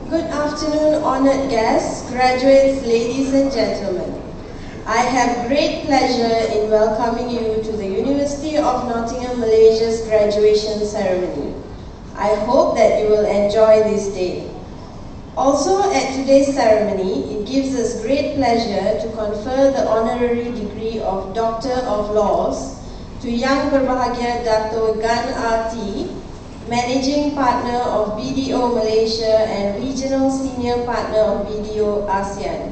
Good afternoon, honored guests, graduates, ladies and gentlemen. I have great pleasure in welcoming you to the University of Nottingham, Malaysia's graduation ceremony. I hope that you will enjoy this day. Also, at today's ceremony, it gives us great pleasure to confer the honorary degree of Doctor of Laws to Yang Berbahagia Dato' Gan R.T., Managing Partner of BDO Malaysia and Regional Senior Partner of BDO ASEAN.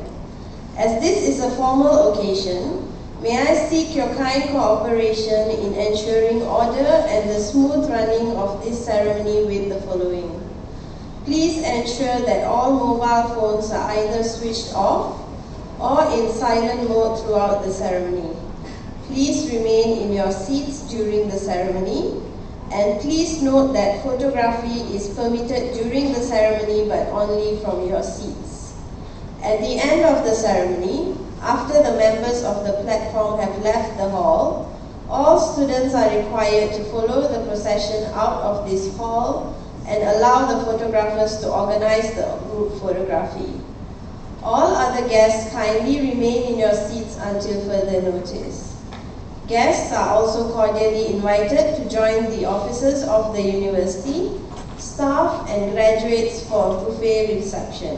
As this is a formal occasion, may I seek your kind cooperation in ensuring order and the smooth running of this ceremony with the following. Please ensure that all mobile phones are either switched off or in silent mode throughout the ceremony. Please remain in your seats during the ceremony. And please note that photography is permitted during the ceremony but only from your seats. At the end of the ceremony, after the members of the platform have left the hall, all students are required to follow the procession out of this hall and allow the photographers to organize the group photography. All other guests kindly remain in your seats until further notice. Guests are also cordially invited to join the officers of the university, staff and graduates for a buffet reception,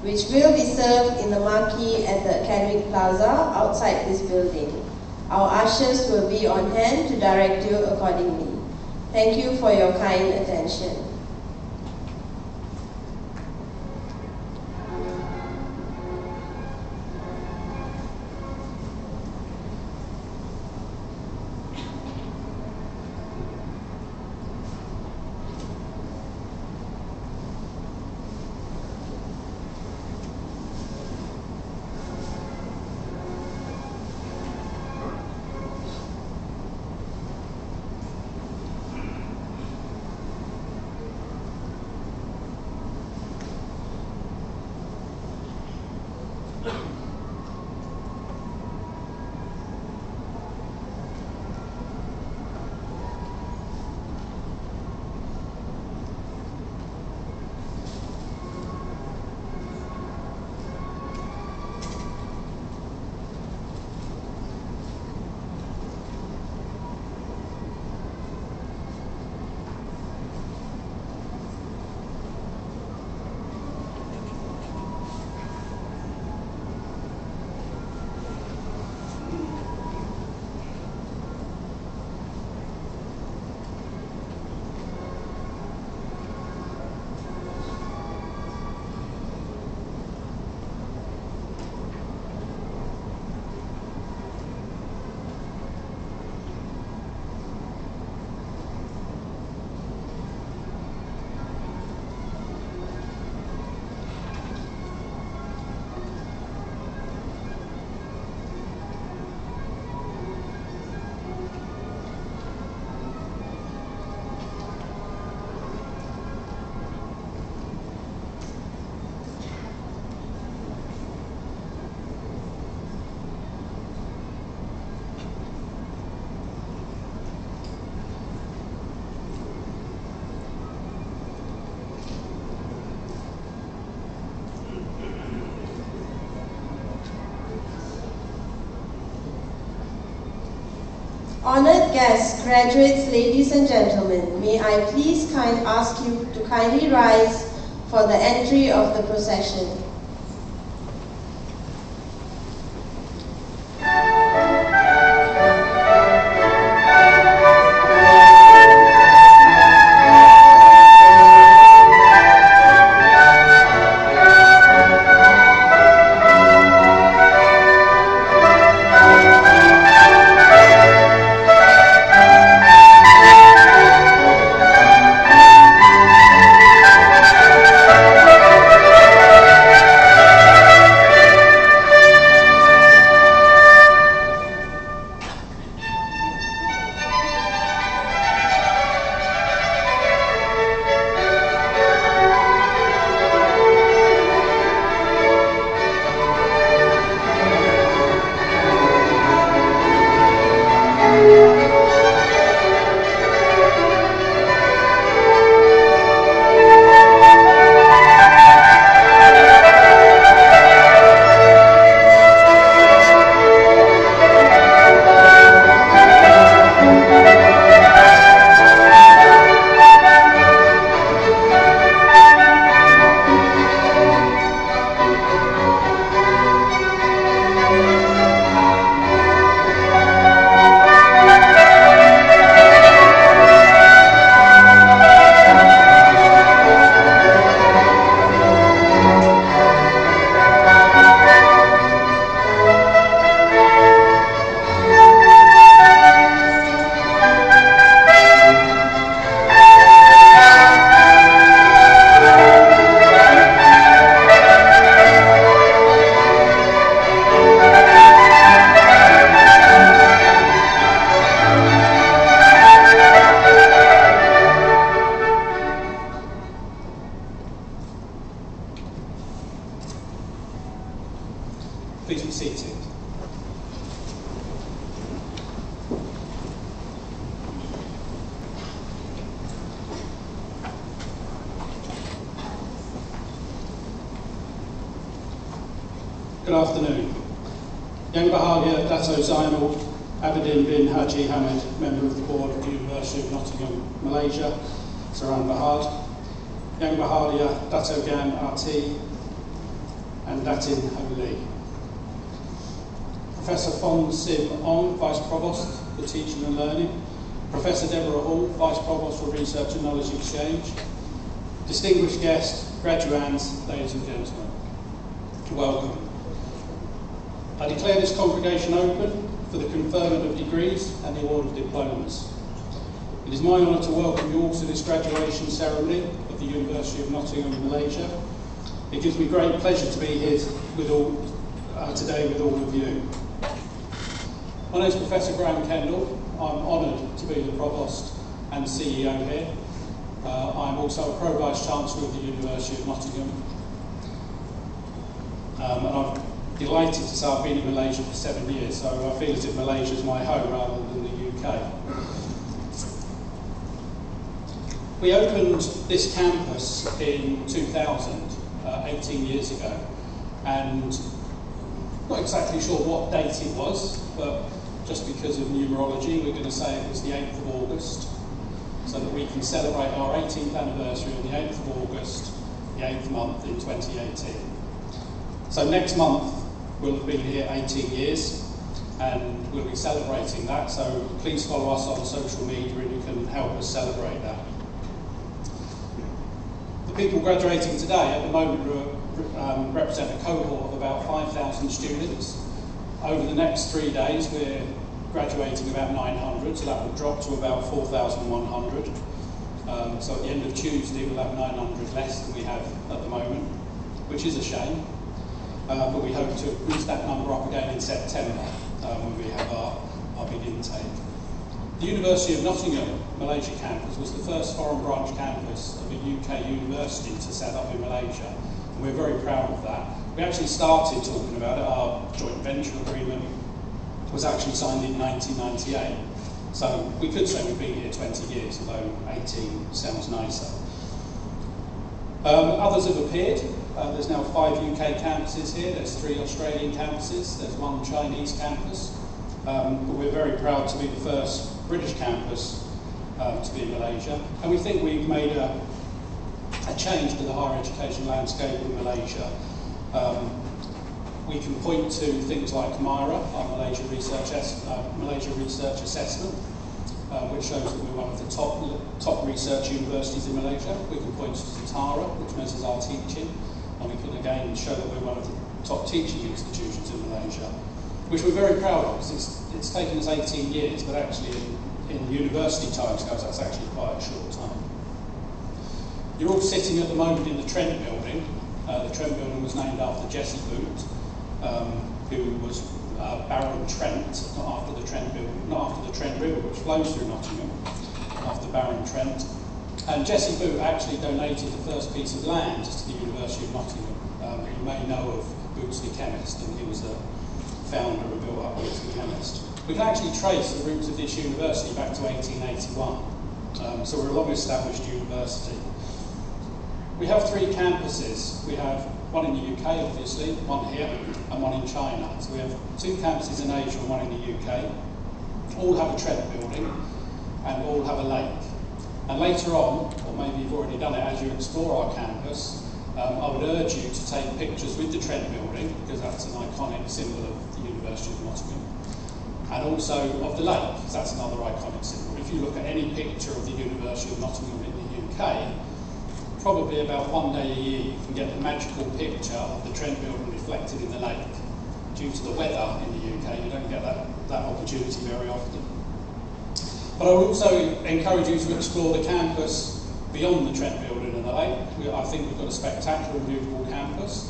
which will be served in the marquee at the Academic Plaza outside this building. Our ushers will be on hand to direct you accordingly. Thank you for your kind attention. Honored guests, graduates, ladies and gentlemen, may I please ask you to kindly rise for the entry of the procession. Please be seated. Good afternoon. Yang Bahagia Dato Zainal Abidin bin Haji Hamid, Member of the Board of the University of Nottingham, Malaysia, Saran Bahad, Yang Bahagia Dato Gan RT, and Datin Holi. Professor Fong Sim Ong, Vice Provost for Teaching and Learning, Professor Deborah Hall, Vice Provost for Research and Knowledge Exchange, distinguished guests, graduands, ladies and gentlemen, welcome. I declare this congregation open for the conferment of degrees and the award of diplomas. It is my honour to welcome you all to this graduation ceremony of the University of Nottingham, Malaysia. It gives me great pleasure to be here today with all of you. My name is Professor Graham Kendall. I'm honoured to be the Provost and CEO here. I'm also a Pro Vice Chancellor of the University of Nottingham. And I'm delighted to say I've been in Malaysia for 7 years, so I feel as if Malaysia is my home rather than the UK. We opened this campus in 2000, 18 years ago, and not exactly sure what date it was, but just because of numerology, we're going to say it was the 8th of August, so that we can celebrate our 18th anniversary on the 8th of August, the 8th month in 2018. So next month, we'll have been here 18 years, and we'll be celebrating that, so please follow us on social media and you can help us celebrate that. The people graduating today at the moment represent a cohort of about 5,000 students. Over the next 3 days we're graduating about 900, so that will drop to about 4,100. So at the end of Tuesday we'll have 900 less than we have at the moment, which is a shame. But we hope to boost that number up again in September when we have our big intake. The University of Nottingham, Malaysia campus, was the first foreign branch campus of a UK university to set up in Malaysia, and we're very proud of that. We actually started talking about it. Our joint venture agreement was actually signed in 1998, so we could say we've been here 20 years, although 18 sounds nicer. Others have appeared. There's now 5 UK campuses here, there's 3 Australian campuses, there's 1 Chinese campus, but we're very proud to be the first British campus to be in Malaysia, and we think we've made a change to the higher education landscape in Malaysia. We can point to things like MIRA, our Malaysia Research Assessment, which shows that we're one of the top research universities in Malaysia. We can point to TARA, which measures our teaching, and we can again show that we're one of the top teaching institutions in Malaysia, which we're very proud of, because it's taken us 18 years, but actually in university timescales that's actually quite a short time. You're all sitting at the moment in the Trent building. The Trent building was named after Jesse Boot, who was Baron Trent, not after the Trent River, which flows through Nottingham, after Baron Trent. And Jesse Boot actually donated the first piece of land to the University of Nottingham. You may know of Boots the chemist, and he was the founder and built up Boots the chemist. We can actually trace the roots of this university back to 1881, so we're a long-established university. We have 3 campuses. We have one in the UK, obviously, one here, and one in China. So we have 2 campuses in Asia and one in the UK. All have a Trent building, and all have a lake. And later on, or maybe you've already done it as you explore our campus, I would urge you to take pictures with the Trent building, because that's an iconic symbol of the University of Nottingham. And also of the lake, because that's another iconic symbol. If you look at any picture of the University of Nottingham in the UK, probably about 1 day a year you can get the magical picture of the Trent building reflected in the lake. Due to the weather in the UK, you don't get that opportunity very often. But I would also encourage you to explore the campus beyond the Trent building and the lake. I think we've got a spectacular and beautiful campus,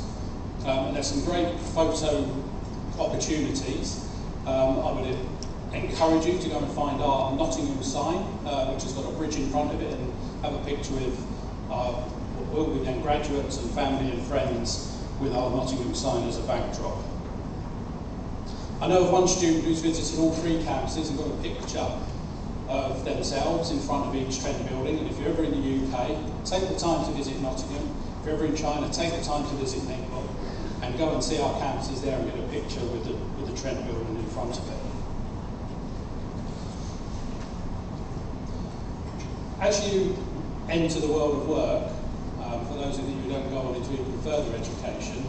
and there's some great photo opportunities. I would encourage you to go and find our Nottingham sign, which has got a bridge in front of it, and have a picture with what will be then graduates and family and friends with our Nottingham sign as a backdrop. I know of one student who's visited all 3 campuses and got a picture of themselves in front of each Trent building. And if you're ever in the UK, take the time to visit Nottingham. If you're ever in China, take the time to visit Ningbo and go and see our campuses there and get a picture with the Trent building in front of it. As you enter the world of work, for those of you who don't go on into even further education,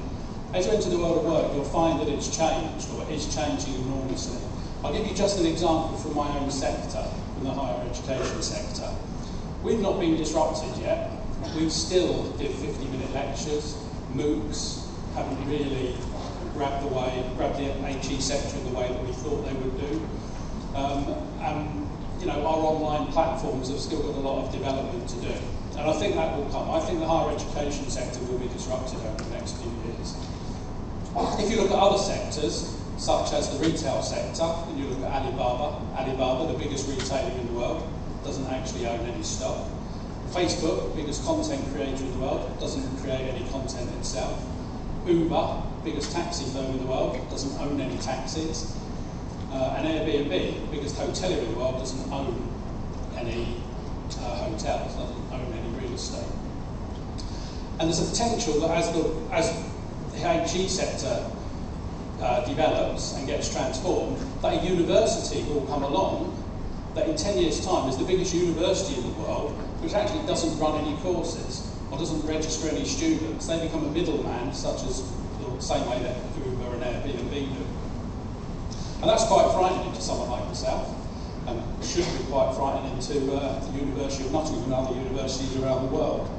as you enter the world of work, you'll find that it's changed, or is changing enormously. I'll give you just an example from my own sector, from the higher education sector. We've not been disrupted yet. We still give 50-minute lectures. MOOCs haven't really grabbed the HE sector in the way that we thought they would do. You know, our online platforms have still got a lot of development to do. And I think that will come. I think the higher education sector will be disrupted over the next few years. If you look at other sectors, such as the retail sector, and you look at Alibaba, the biggest retailer in the world, doesn't actually own any stock. Facebook, biggest content creator in the world, doesn't create any content itself. Uber, biggest taxi firm in the world, doesn't own any taxis. And Airbnb, biggest hotelier in the world, doesn't own any hotels, doesn't own any real estate. And there's a potential that as the HE sector develops and gets transformed, that a university will come along that in 10 years' time is the biggest university in the world, which actually doesn't run any courses or doesn't register any students. They become a middleman, such as the same way that Uber and Airbnb do. And that's quite frightening to someone like myself, and should be quite frightening to the University of Nottingham and other universities around the world.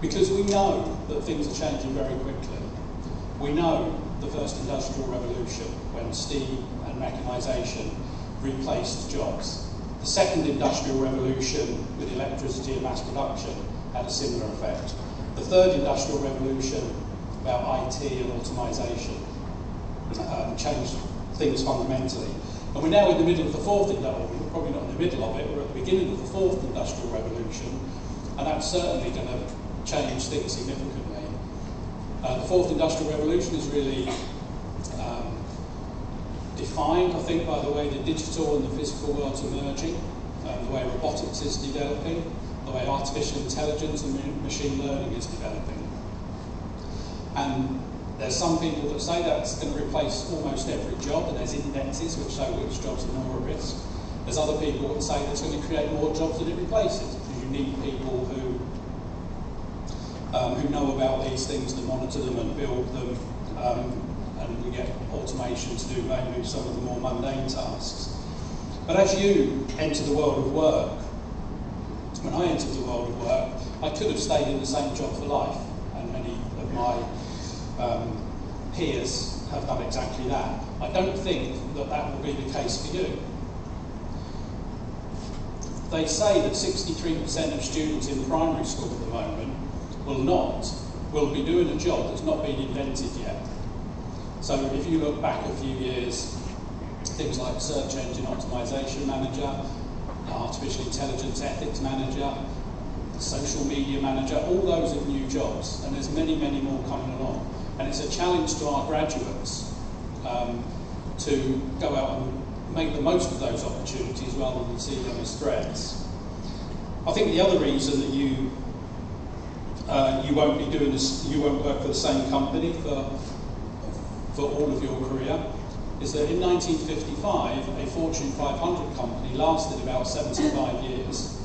Because we know that things are changing very quickly. We know the first industrial revolution, when steam and mechanisation replaced jobs. The second industrial revolution, with electricity and mass production, had a similar effect. The third industrial revolution, about IT and automisation, changed things fundamentally. And we're now in the middle of the fourth industrial, we're probably not in the middle of it, we're at the beginning of the fourth industrial revolution, and that's certainly going to change things significantly. The fourth industrial revolution is really defined, I think, by the way the digital and the physical worlds are merging, the way robotics is developing, the way artificial intelligence and machine learning is developing. And there's some people that say that's going to replace almost every job, and there's indexes which show which jobs are more at risk. There's other people that say that it's going to create more jobs than it replaces, because you need people who know about these things, to monitor them and build them, and we get automation to do maybe some of the more mundane tasks. But as you enter the world of work, when I entered the world of work, I could have stayed in the same job for life, and many of my peers have done exactly that. I don't think that that will be the case for you. They say that 63% of students in primary school at the moment will be doing a job that's not been invented yet. So if you look back a few years, things like search engine optimization manager, artificial intelligence ethics manager, social media manager, all those are new jobs, and there's many, many more coming along. And it's a challenge to our graduates to go out and make the most of those opportunities rather than see them as threats. I think the other reason that you won't be doing this, you won't work for the same company for all of your career, is that in 1955, a Fortune 500 company lasted about 75 years.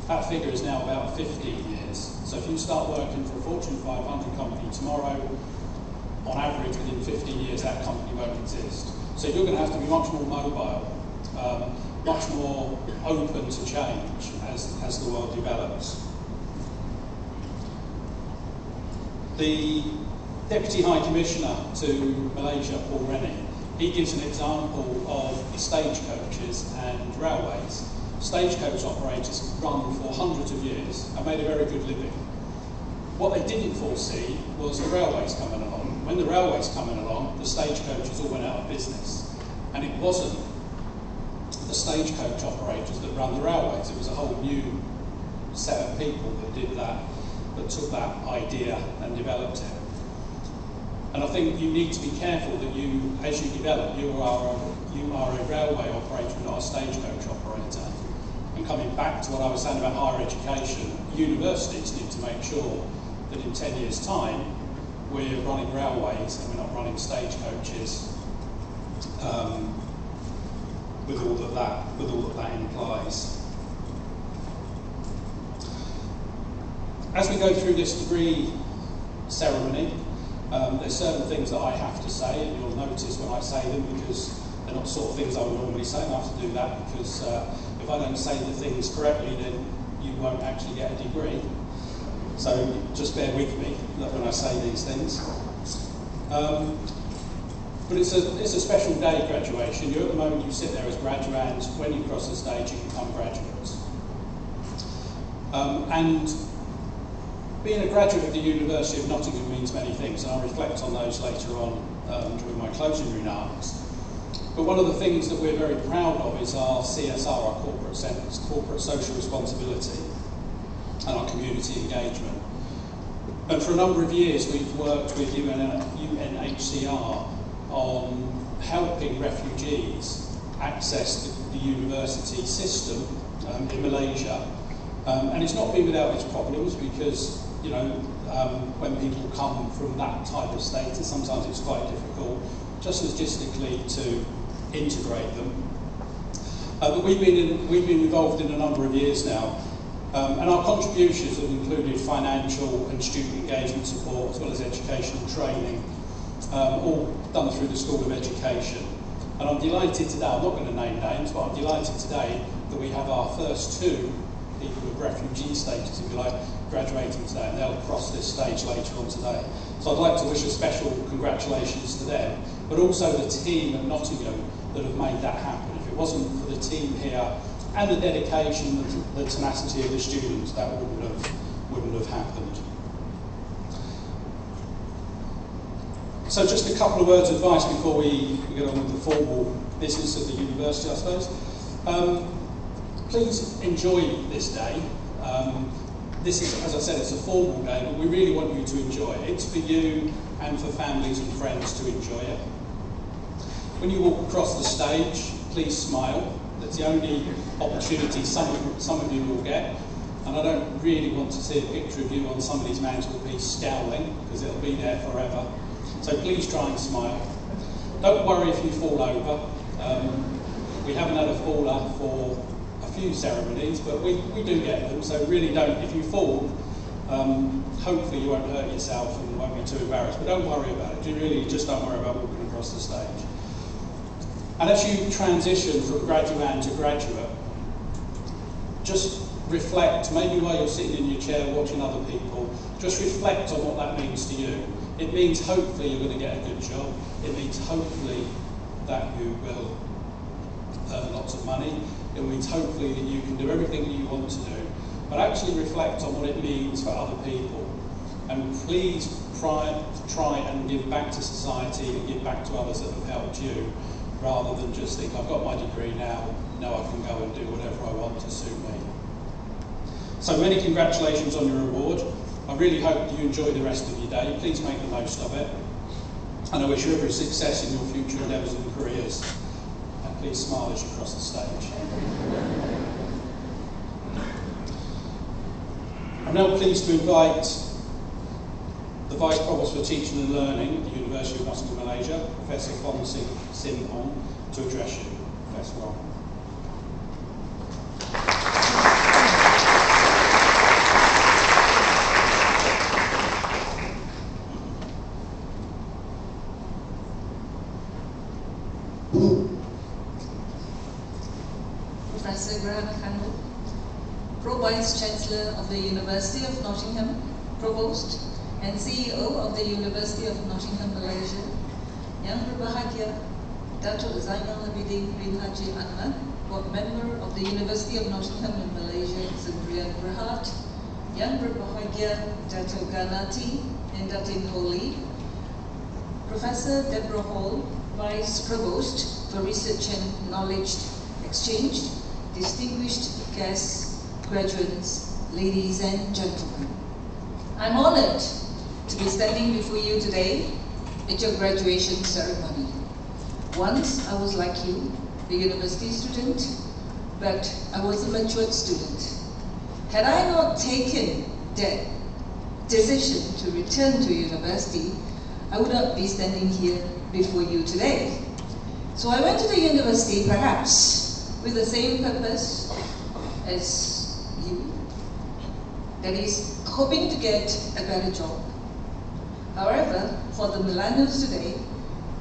That figure is now about 15 years. So if you start working for a Fortune 500 company tomorrow, on average, within 15 years, that company won't exist. So you're going to have to be much more mobile, much more open to change as the world develops. The Deputy High Commissioner to Malaysia, Paul Rennie, he gives an example of stagecoaches and railways. Stagecoach operators run for hundreds of years and made a very good living. What they didn't foresee was the railways coming along. When the railways coming along, the stagecoaches all went out of business. And it wasn't the stagecoach operators that run the railways, it was a whole new set of people that did that, that took that idea and developed it. And I think you need to be careful that you, as you develop, you are a railway operator, not a stagecoach operator. And coming back to what I was saying about higher education, universities need to make sure that in 10 years' time, we're running railways and we're not running stagecoaches, with all that that implies. As we go through this degree ceremony, there's certain things that I have to say, and you'll notice when I say them, because they're not the sort of things I would normally say, and I have to do that because if I don't say the things correctly, then you won't actually get a degree. So just bear with me when I say these things. But it's a special day, graduation. At the moment you sit there as graduands. When you cross the stage, you become graduates. And being a graduate of the University of Nottingham means many things, and I'll reflect on those later on during my closing remarks. But one of the things that we're very proud of is our CSR, our corporate social responsibility, and our community engagement. And for a number of years we've worked with UNHCR on helping refugees access the university system in Malaysia. And it's not been without its problems, because, you know, when people come from that type of status, sometimes it's quite difficult, just logistically, to integrate them. But we've been involved in a number of years now, and our contributions have included financial and student engagement support, as well as educational training, all done through the School of Education. And I'm delighted today, I'm not going to name names, but I'm delighted today that we have our first two people with refugee status, if you like, graduating today, and they'll cross this stage later on today. So I'd like to wish a special congratulations to them, but also the team at Nottingham that have made that happen. If it wasn't for the team here and the dedication, the tenacity of the students, that wouldn't have happened. So just a couple of words of advice before we get on with the formal business of the university, I suppose. Please enjoy this day. This is, as I said, it's a formal day, but we really want you to enjoy it. It's for you and for families and friends to enjoy it. When you walk across the stage, please smile. That's the only opportunity some of you will get. And I don't really want to see a picture of you on somebody's mantelpiece scowling, because it'll be there forever. So please try and smile. Don't worry if you fall over. We haven't had a faller for a few ceremonies, but we do get them, so really don't. If you fall, hopefully you won't hurt yourself and won't be too embarrassed, but don't worry about it. You really just don't worry about walking across the stage. And as you transition from graduand to graduate, just reflect, maybe while you're sitting in your chair watching other people, just reflect on what that means to you. It means hopefully you're going to get a good job. It means hopefully that you will earn lots of money. It means hopefully that you can do everything that you want to do. But actually reflect on what it means for other people. And please try and give back to society and give back to others that have helped you, rather than just think, I've got my degree now I can go and do whatever I want to suit me. So many congratulations on your award. I really hope you enjoy the rest of your day. Please make the most of it. And I wish you every success in your future endeavours and careers. And please smile as you cross the stage. I'm now pleased to invite the Vice Provost for Teaching and Learning at the University of Nottingham, Malaysia, Professor Fong Sim Hong, to address you. Professor Wong. Pro-Vice-Chancellor of the University of Nottingham, Provost and CEO of the University of Nottingham, Malaysia, Yang Berbahagia Datuk Zainal Abidin bin Haji Ahmad, Board Member of the University of Nottingham in Malaysia, Zendrian Berhad, Yang Berbahagia Datuk Ganati and Datin Holi, Professor Deborah Hall, Vice Provost for Research and Knowledge Exchange, distinguished guests, graduates, ladies and gentlemen. I'm honored to be standing before you today at your graduation ceremony. Once I was like you, a university student, but I was a matured student. Had I not taken that decision to return to university, I would not be standing here before you today. So I went to the university perhaps with the same purpose as you, that is, hoping to get a better job. However, for the millennials today,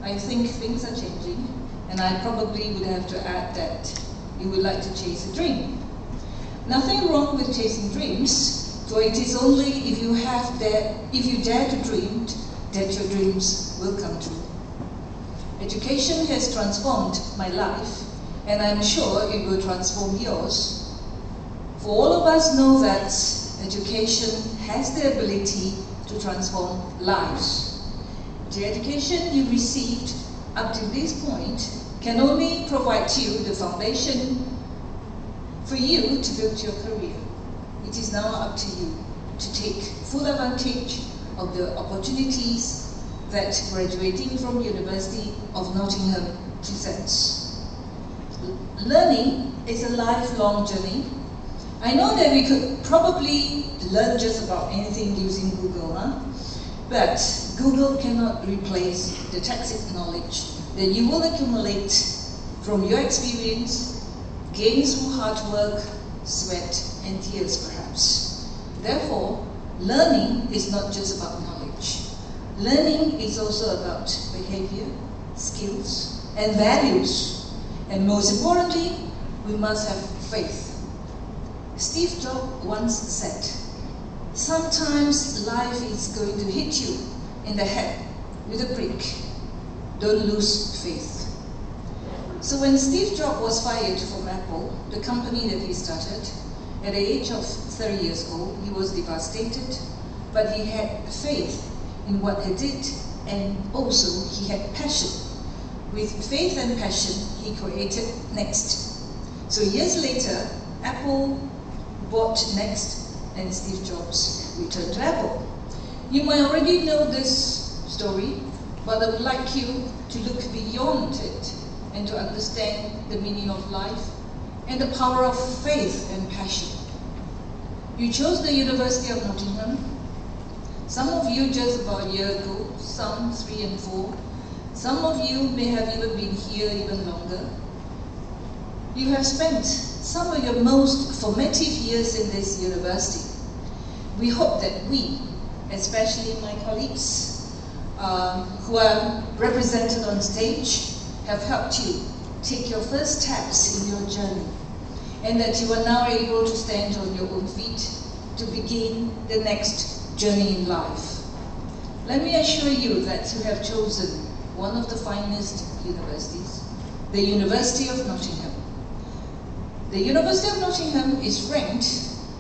I think things are changing, and I probably would have to add that you would like to chase a dream. Nothing wrong with chasing dreams, for it is only if you dare to dream that your dreams will come true. Education has transformed my life, and I'm sure it will transform yours. For all of us know that education has the ability to transform lives. The education you received up to this point can only provide you the foundation for you to build your career. It is now up to you to take full advantage of the opportunities that graduating from University of Nottingham presents. Learning is a lifelong journey. I know that we could probably learn just about anything using Google, but Google cannot replace the tacit knowledge that you will accumulate from your experience, gains through hard work, sweat, and tears perhaps. Therefore, learning is not just about knowledge. Learning is also about behavior, skills, and values. And most importantly, we must have faith. Steve Jobs once said, "Sometimes life is going to hit you in the head with a brick. Don't lose faith." So when Steve Jobs was fired from Apple, the company that he started, at the age of 30 years old, he was devastated, but he had faith in what he did, and also he had passion. With faith and passion, he created Next. So years later, Apple bought Next, and Steve Jobs returned to Apple. You might already know this story, but I would like you to look beyond it and to understand the meaning of life and the power of faith and passion. You chose the University of Nottingham. Some of you just about a year ago, some 3 and 4. Some of you may have even been here even longer. You have spent some of your most formative years in this university. We hope that we, especially my colleagues who are represented on stage, have helped you take your first steps in your journey, and that you are now able to stand on your own feet to begin the next journey in life. Let me assure you that you have chosen one of the finest universities, the University of Nottingham. The University of Nottingham is ranked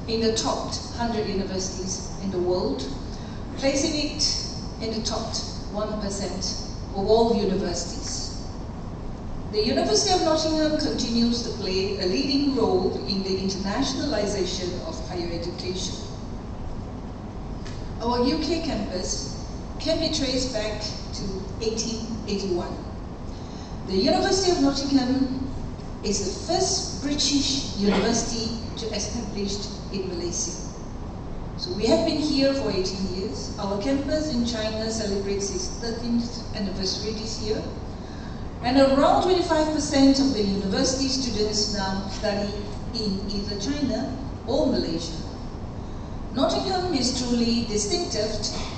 in the top 100 universities in the world, placing it in the top 1% of all universities. The University of Nottingham continues to play a leading role in the internationalization of higher education. Our UK campus can be traced back to 1881. The University of Nottingham is the first British university to establish in Malaysia. So we have been here for 18 years. Our campus in China celebrates its 13th anniversary this year. And around 25% of the university students now study in either China or Malaysia. Nottingham is truly distinctive.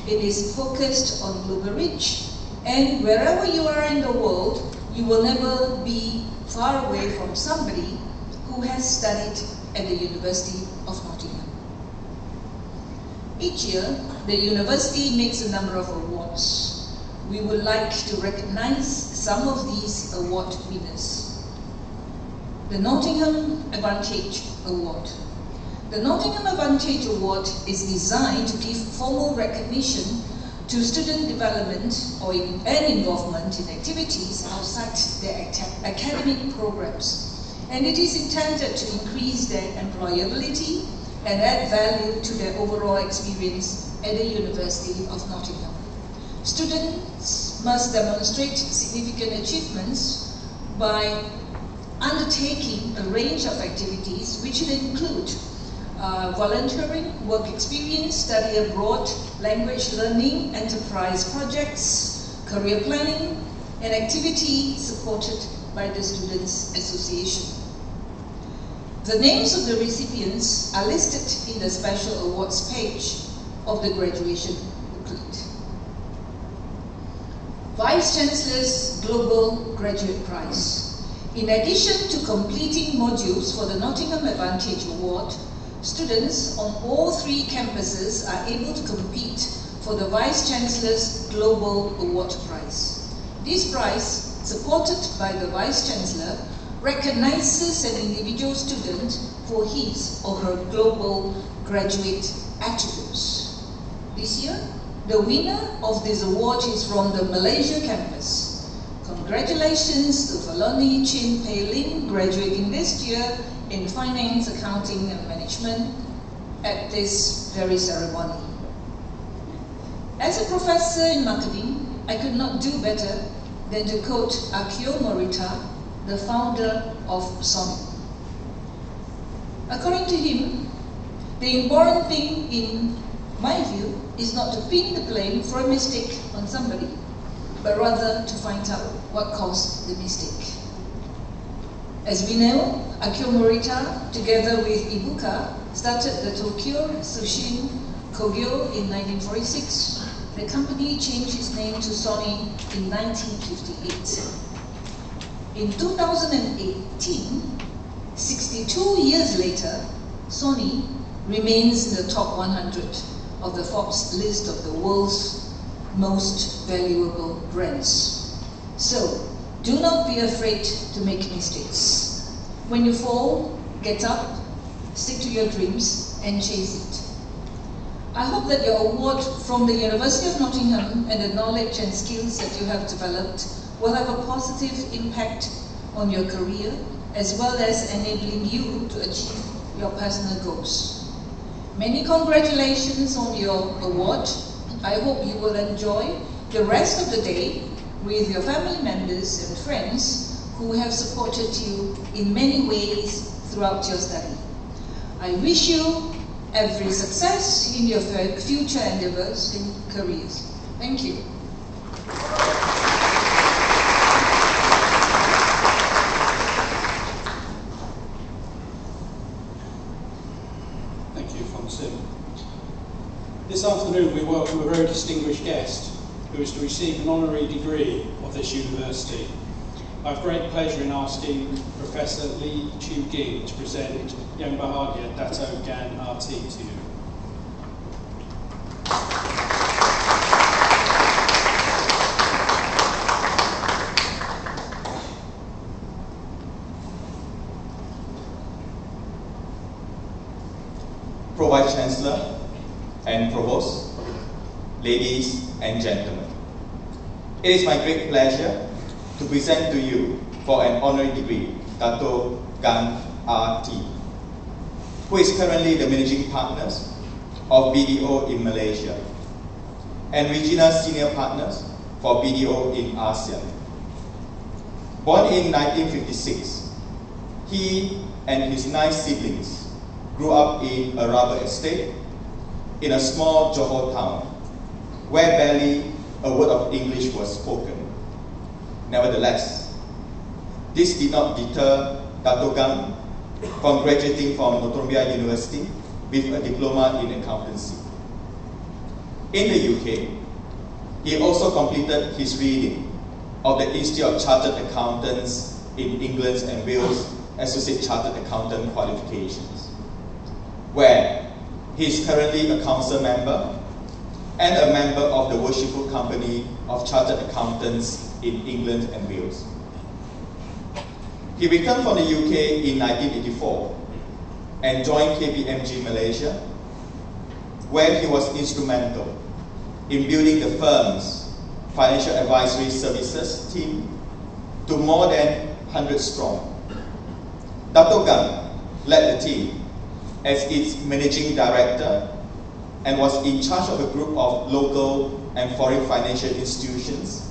It is focused on global reach. And wherever you are in the world, you will never be far away from somebody who has studied at the University of Nottingham. Each year, the university makes a number of awards. We would like to recognize some of these award winners. The Nottingham Advantage Award. The Nottingham Advantage Award is designed to give formal recognition to student development and involvement in activities outside their academic programs. And it is intended to increase their employability and add value to their overall experience at the University of Nottingham. Students must demonstrate significant achievements by undertaking a range of activities which would include volunteering, work experience, study abroad, language learning, enterprise projects, career planning, and activity supported by the Students' Association. The names of the recipients are listed in the Special Awards page of the graduation booklet. Vice-Chancellor's Global Graduate Prize. In addition to completing modules for the Nottingham Advantage Award, students on all 3 campuses are able to compete for the Vice-Chancellor's Global Award Prize. This prize, supported by the Vice-Chancellor, recognizes an individual student for his or her global graduate attributes. This year, the winner of this award is from the Malaysia campus. Congratulations to Faloni Chin Pei Ling, graduating this year in Finance, Accounting and Management at this very ceremony. As a professor in marketing, I could not do better than to quote Akio Morita, the founder of Sony. According to him, the important thing in my view is not to pin the blame for a mistake on somebody, but rather to find out what caused the mistake. As we know, Akio Morita, together with Ibuka, started the Tokyo Tsushin Kogyo in 1946. The company changed its name to Sony in 1958. In 2018, 62 years later, Sony remains in the top 100 of the Forbes list of the world's most valuable brands. So, do not be afraid to make mistakes. When you fall, get up, stick to your dreams, and chase it. I hope that your award from the University of Nottingham and the knowledge and skills that you have developed will have a positive impact on your career, as well as enabling you to achieve your personal goals. Many congratulations on your award. I hope you will enjoy the rest of the day with your family members and friends who have supported you in many ways throughout your study. I wish you every success in your future endeavors and careers. Thank you. Thank you, Fonsim. This afternoon we welcome a very distinguished guest who is to receive an honorary degree of this university. I have great pleasure in asking Professor Lee Chew Ging to present Yang Bahagia Dato Gan RT to you. Pro-Vice-Chancellor and Provost, ladies and gentlemen. It is my great pleasure to present to you for an honorary degree, Dato Gan RT, who is currently the Managing Partner of BDO in Malaysia and Regional Senior Partners for BDO in ASEAN. Born in 1956, he and his 9 siblings grew up in a rubber estate in a small Johor town where barely a word of English was spoken. Nevertheless, this did not deter Dato Gan from graduating from Northumbria University with a diploma in accountancy. In the UK, he also completed his reading of the Institute of Chartered Accountants in England and Wales Associate Chartered Accountant qualifications, where he is currently a council member and a member of the Worshipful Company of Chartered Accountants in England and Wales. He returned from the UK in 1984 and joined KPMG Malaysia, where he was instrumental in building the firm's financial advisory services team to more than 100 strong. Dato Gan led the team as its managing director and was in charge of a group of local and foreign financial institutions,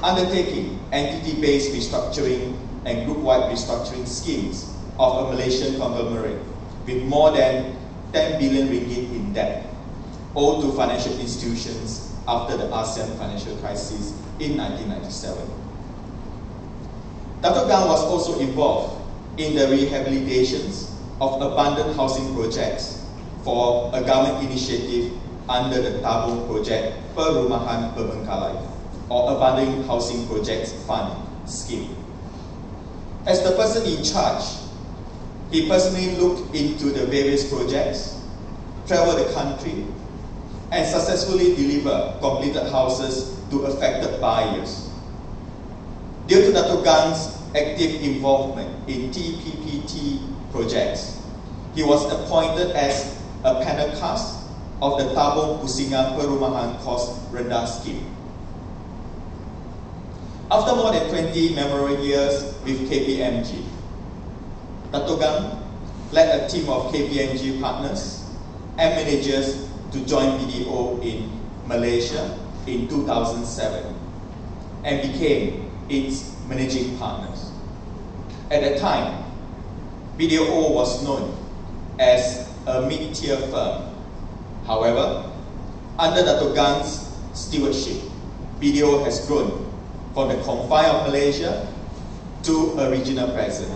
undertaking entity-based restructuring and group-wide restructuring schemes of a Malaysian conglomerate with more than 10 billion ringgit in debt owed to financial institutions after the ASEAN financial crisis in 1997. Dato' Gang was also involved in the rehabilitations of abandoned housing projects for a government initiative under the Tabung Project Perumahan Perbengkalai, or Abandoned Housing Projects Fund scheme. As the person in charge, he personally looked into the various projects, traveled the country, and successfully delivered completed houses to affected buyers. Due to Dato' Gang's active involvement in TPPT projects, he was appointed as a panel cast of the Tabung Pusingan Perumahan Kos Rendah scheme. After more than 20 memorable years with KPMG, Dato' Gang led a team of KPMG partners and managers to join BDO in Malaysia in 2007 and became its managing partners. At that time, BDO was known as a mid-tier firm. However, under Dato' Gang's stewardship, BDO has grown from the confine of Malaysia to a regional presence.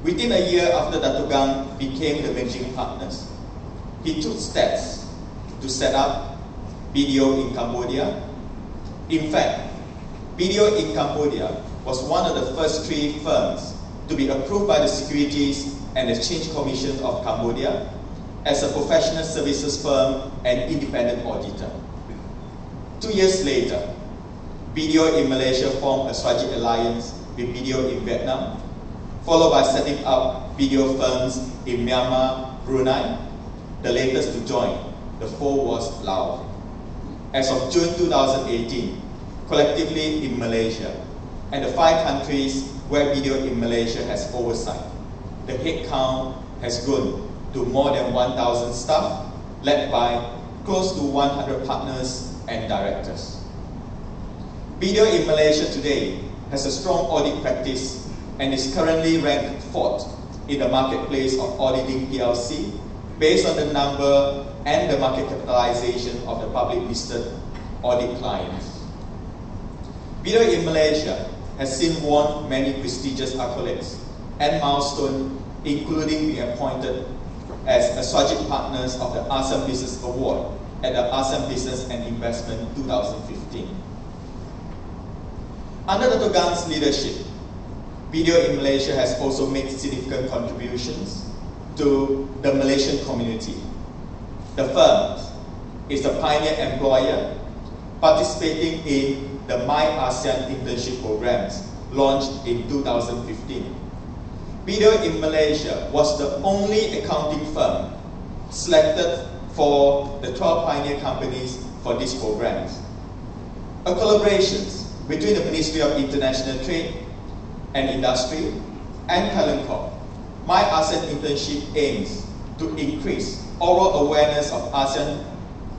Within a year after Dato' Gang became the managing partners, he took steps to set up BDO in Cambodia. In fact, BDO in Cambodia was one of the first 3 firms to be approved by the Securities and Exchange Commission of Cambodia as a professional services firm and independent auditor. 2 years later, BDO in Malaysia formed a strategic alliance with BDO in Vietnam, followed by setting up BDO firms in Myanmar, Brunei, the latest to join, the 4 was Laos. As of June 2018, collectively in Malaysia, and the 5 countries where BDO in Malaysia has oversight, the headcount has grown to more than 1,000 staff, led by close to 100 partners and directors. BDO in Malaysia today has a strong audit practice and is currently ranked 4th in the marketplace of auditing PLC based on the number and the market capitalization of the public listed audit clients. BDO in Malaysia has since won many prestigious accolades and milestones, including being appointed as a strategic partners of the ASEAN Business Award at the ASEAN Business and Investment 2015. Under Dato' Gang's leadership, BDO in Malaysia has also made significant contributions to the Malaysian community. The firm is the pioneer employer participating in the My ASEAN internship programs launched in 2015. BDO in Malaysia was the only accounting firm selected for the 12 pioneer companies for these programs. A collaboration between the Ministry of International Trade and Industry and Talent Corp, My ASEAN internship aims to increase oral awareness of ASEAN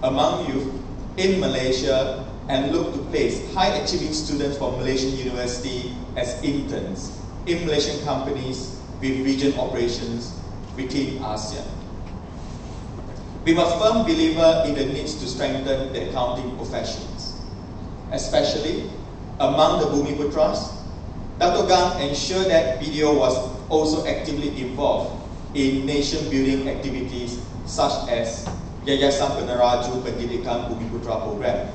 among youth in Malaysia and look to place high-achieving students from Malaysian University as interns in Malaysian companies with region operations within ASEAN. We are a firm believer in the needs to strengthen the accounting professions, especially among the Bumiputras. Dato' Gang ensured that BDO was also actively involved in nation-building activities such as Yayasan Peneraju Pendidikan Bumiputra program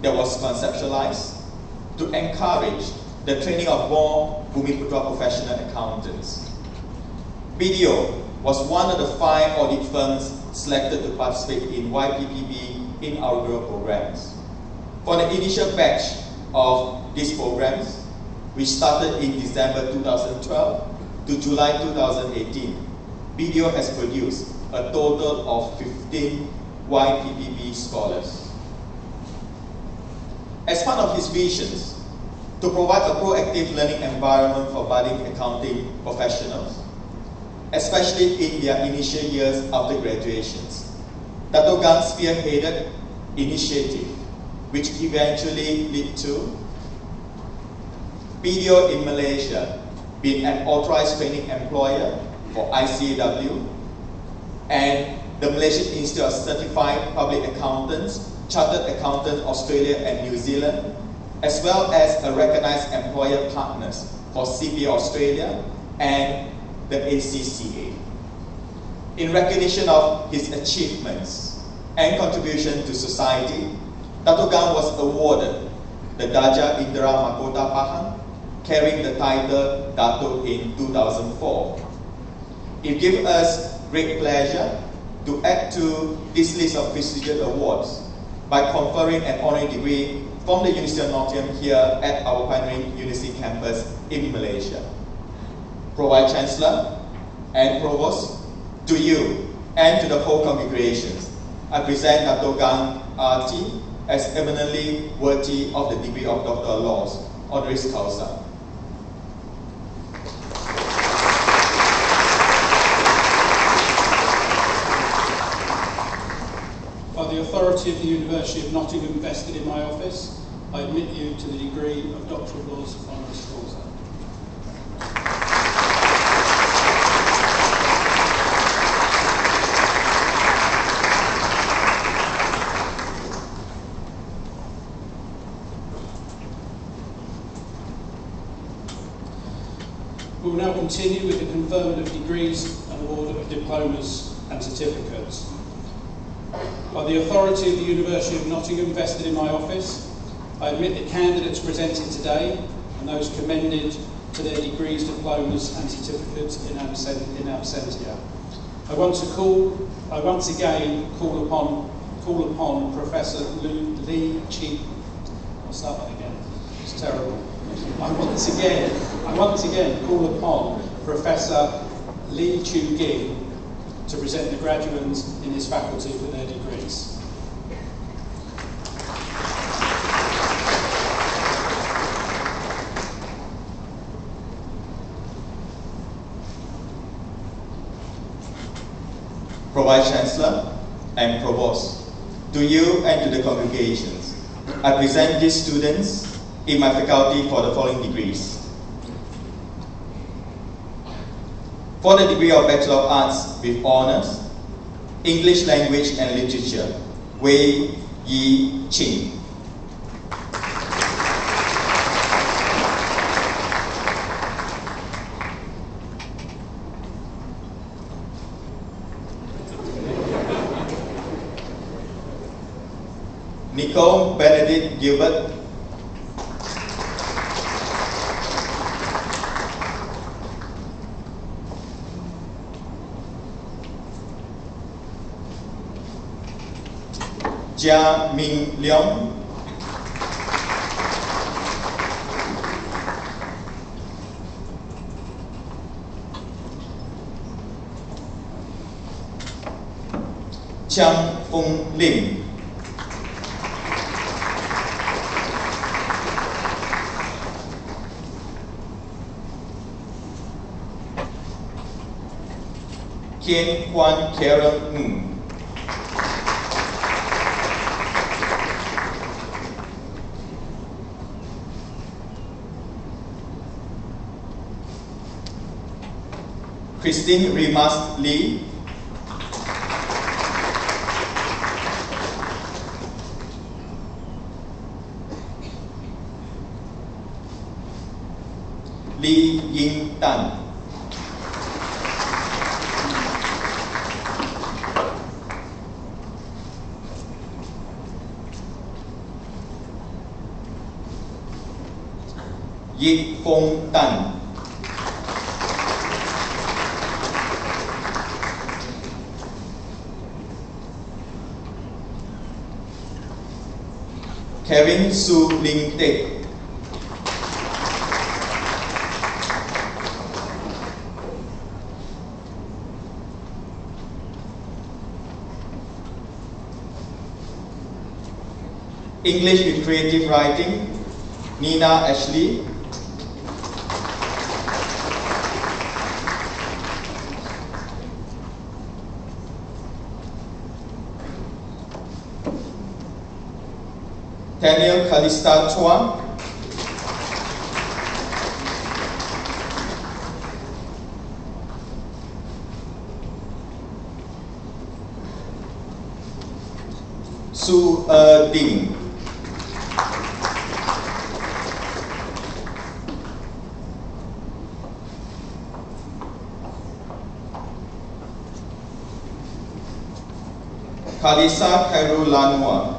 that was conceptualized to encourage the training of more Bumiputra professional accountants. BDO was one of the 5 audit firms selected to participate in YPPB inaugural programs. For the initial batch of these programs, which started in December 2012 to July 2018, BDO has produced a total of 15 YPPB scholars. As part of his visions to provide a proactive learning environment for budding accounting professionals, especially in their initial years after graduations, Dato' Gang spearheaded initiative which eventually lead to BDO in Malaysia, being an authorized training employer for ICAW, and the Malaysian Institute of Certified Public Accountants, Chartered Accountants Australia and New Zealand, as well as a recognized employer partners for CPA Australia and the ACCA. In recognition of his achievements and contribution to society, Dato' Gang was awarded the Darjah Indra Mahkota Pahang, carrying the title Dato' in 2004. It gives us great pleasure to add to this list of prestigious awards by conferring an honorary degree from the University of Nottingham here at our pioneering university campus in Malaysia. Pro-Vice Chancellor and Provost, to you and to the whole congregations, I present Dato' Gang RT as eminently worthy of the degree of Doctor of Laws, honoris causa. By the authority of the University of Nottingham vested in my office, I admit you to the degree of Doctor of Laws, honoris causa. We will now continue with the conferment of degrees and award of diplomas and certificates. By the authority of the University of Nottingham vested in my office, I admit the candidates presented today and those commended to their degrees, diplomas and certificates in absentia. I once again call upon Professor Lee Chi. I'll start that again. It's terrible. I once again call upon Professor Lee Chu Ging to present the graduates in his faculty for their degrees. Pro-Vice Chancellor and Provost, to you and to the congregations, I present these students in my faculty for the following degrees. For the degree of Bachelor of Arts with Honours, English Language and Literature, Wei Yi Ching. Nicole Benedict Gilbert. Jia Ming Leong. Chiang Fung Lim. Kian Kwan Karen Ng. Christine Rimas Lee. Lee Ying Tan. Yi Fong Tan. Kevin Su Ling Tek. English with Creative Writing, Nina Ashley. Daniel Kalista Chua, Su Ding, Kalisa Kairulanwa,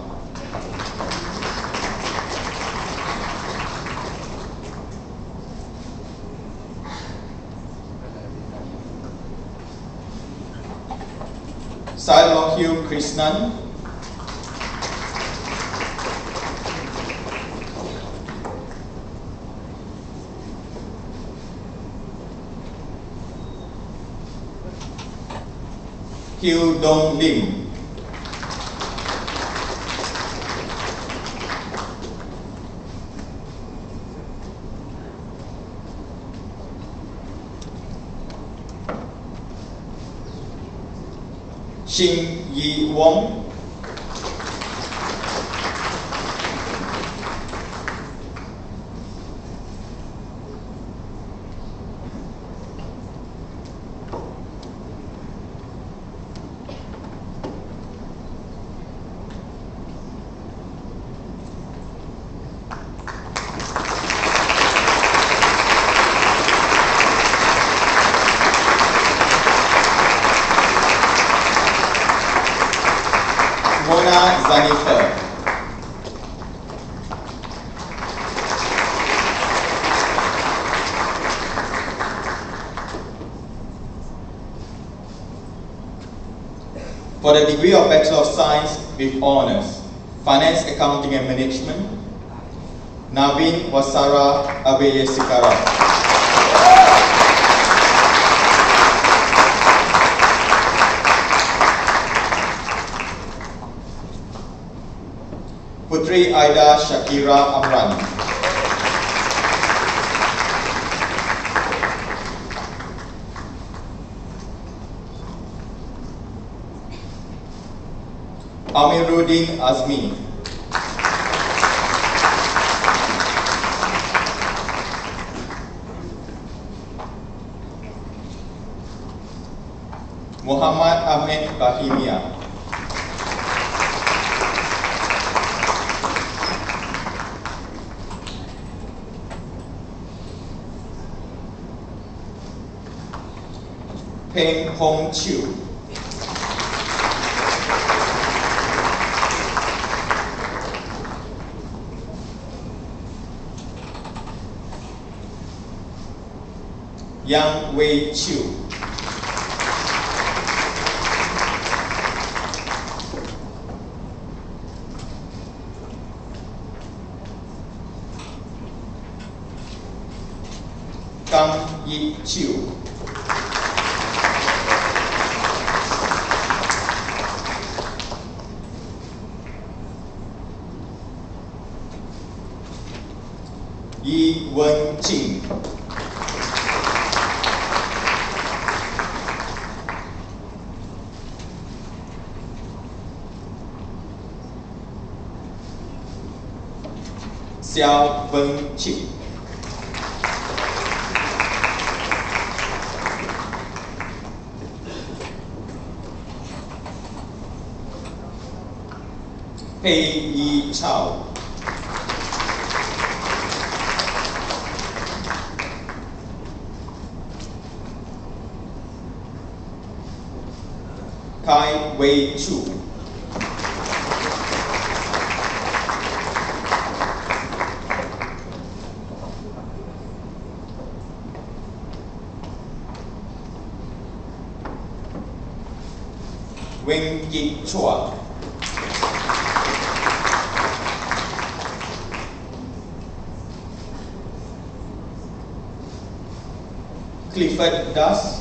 Sailohyu Krishnan, Hugh Dong Lim, Shin Yi Wong, Mona Zanifer, for the degree of Bachelor of Science with Honours, Finance, Accounting and Management, Navin Wasara Abeyesikara. Putri Aida Shakira Amran, Amiruddin Azmi, Muhammad Ahmed Bahimia, Peng Hong Chiu, Yang Wei Chiu, Kang Yi Chiu, Yi Wen Jing, Xiao Wen Qing, Pei Yi Chao, Kai Wei Chu, Wing Yi Chua, Clifford Das,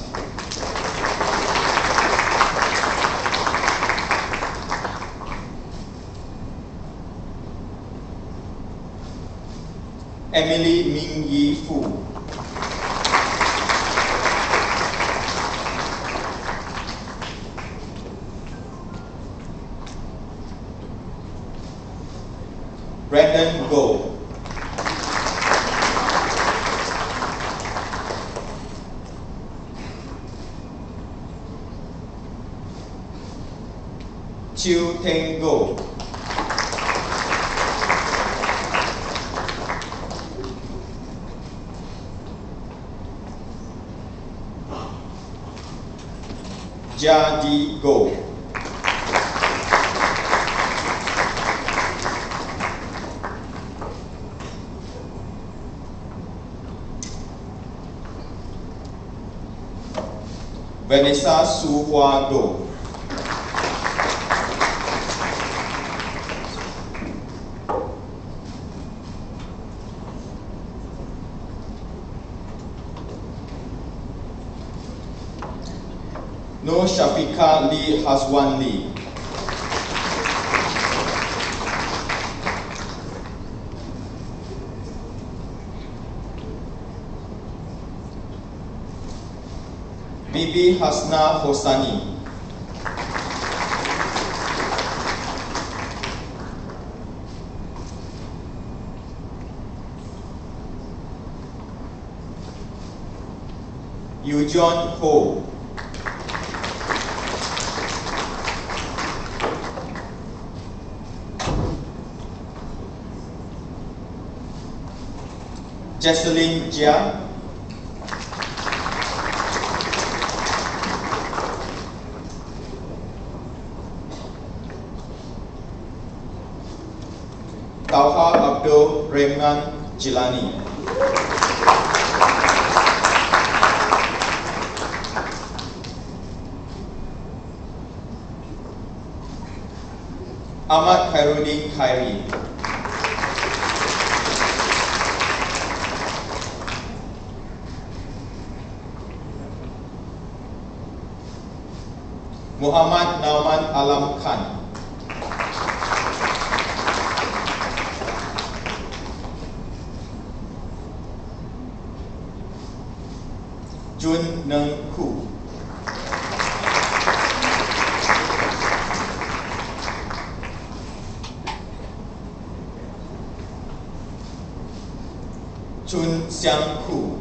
Emily Ming Yi Fu, Second goal. Chiu Teng goal. Jia Di goal. Vanessa Su Hua goal. No Shafika Lee Haswan Lee. Bibi Hasna Hosani. Yujon Ho. Jesselyn Jia. Tauha Abdul Rahman Jilani. Ahmad Khairuddin Khairi. Muhammad Nauman Alam Khan. Jun Neng Hu. Chun Xiang Hu.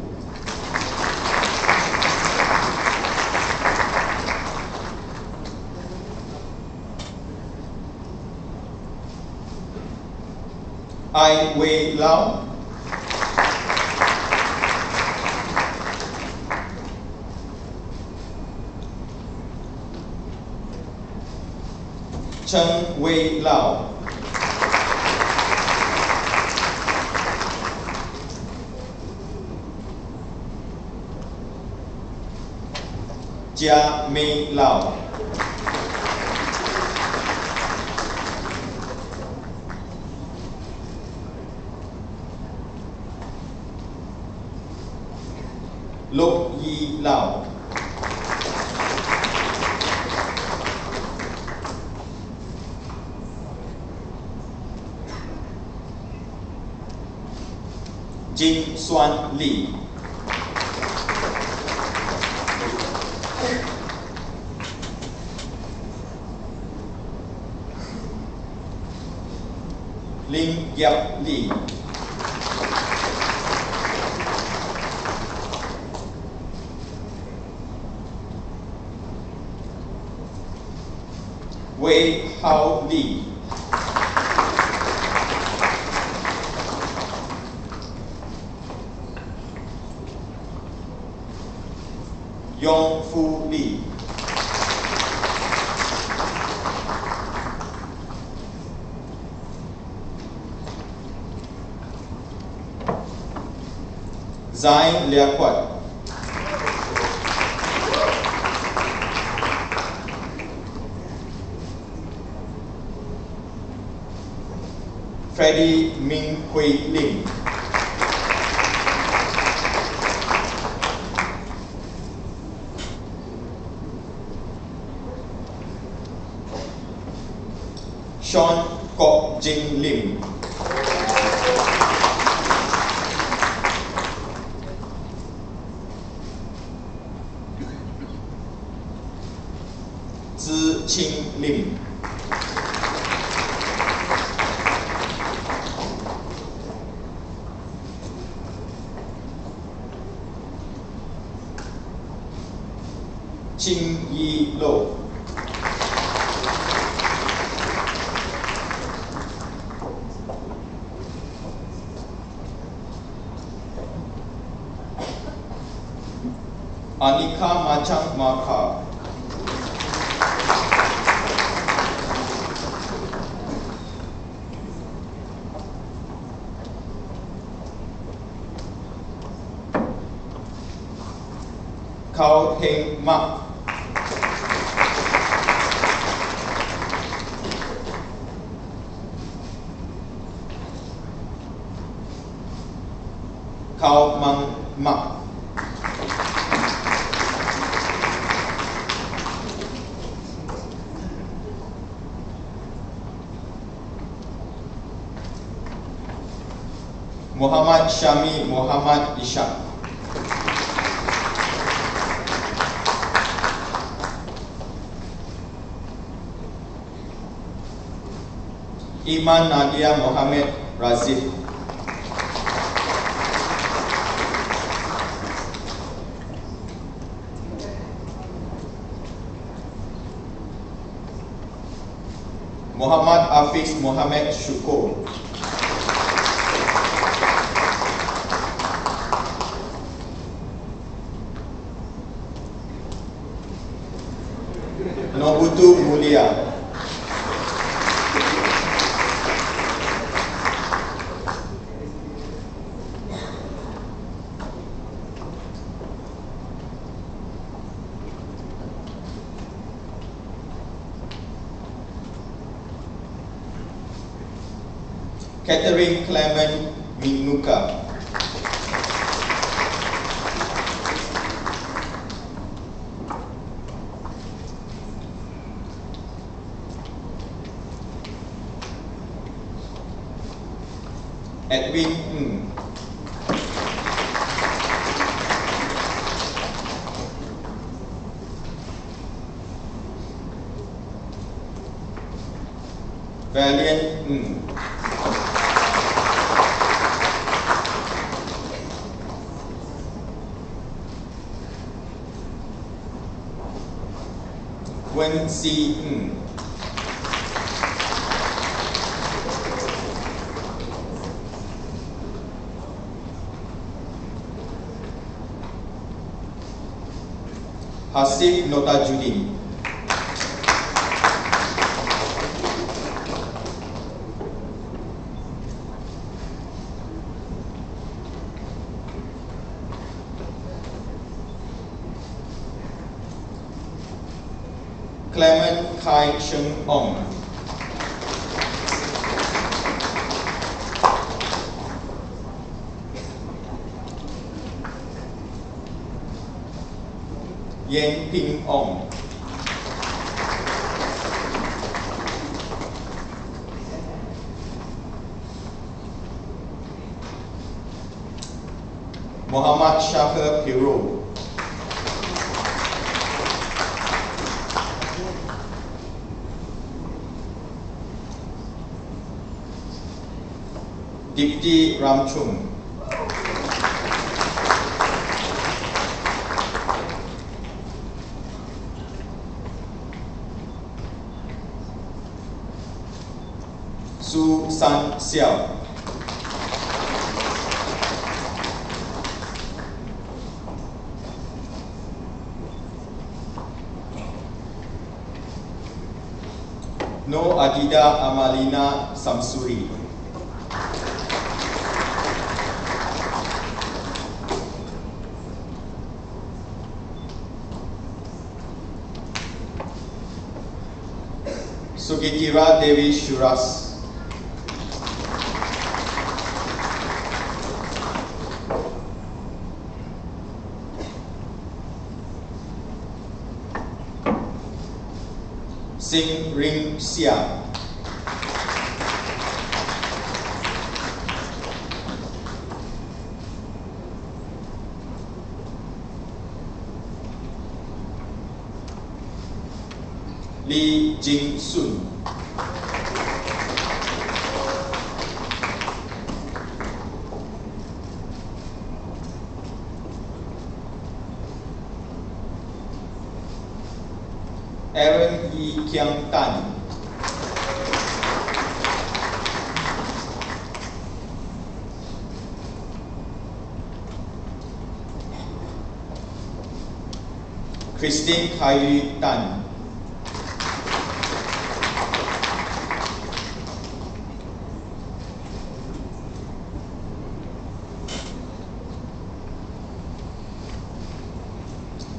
Ai Wei Lao. Chen Wei Lao. Jia Mei Lao. Lục Yi Lao. Jin Xuan Li. Ling Yap Li. Wei Hao Li. Yong Fu Li. Zai Liaquat. Freddie Ming Hui Lim. Sean Kok Jing Lim. Zhi Qing Lim. Ching Yi Lo. Anika Machang Maka. Khao Heng Mak. Khao Mang Mak. Muhammad Syami Muhammad Ishak. Iman Nadia Mohamed Razif. Muhammad Hafiz Mohamed Syukur. Nobutu Mulia. Catherine Clement Minuka. Edwin Ng. Valiant Ng. Wen Si Ng. Hasif Notajuddin. Clement Kai Sheng Ong. Yen Ping Ong. Muhammad Shahir Piro. Dipti Ramchung. Su San Xiao. No Adida Amalina Samsuri. Sugitira Devi Shuras. Sing Ring Sia. Lee Jing Sun. Aaron Yi Kiang Tan. Christine Kylie Tan.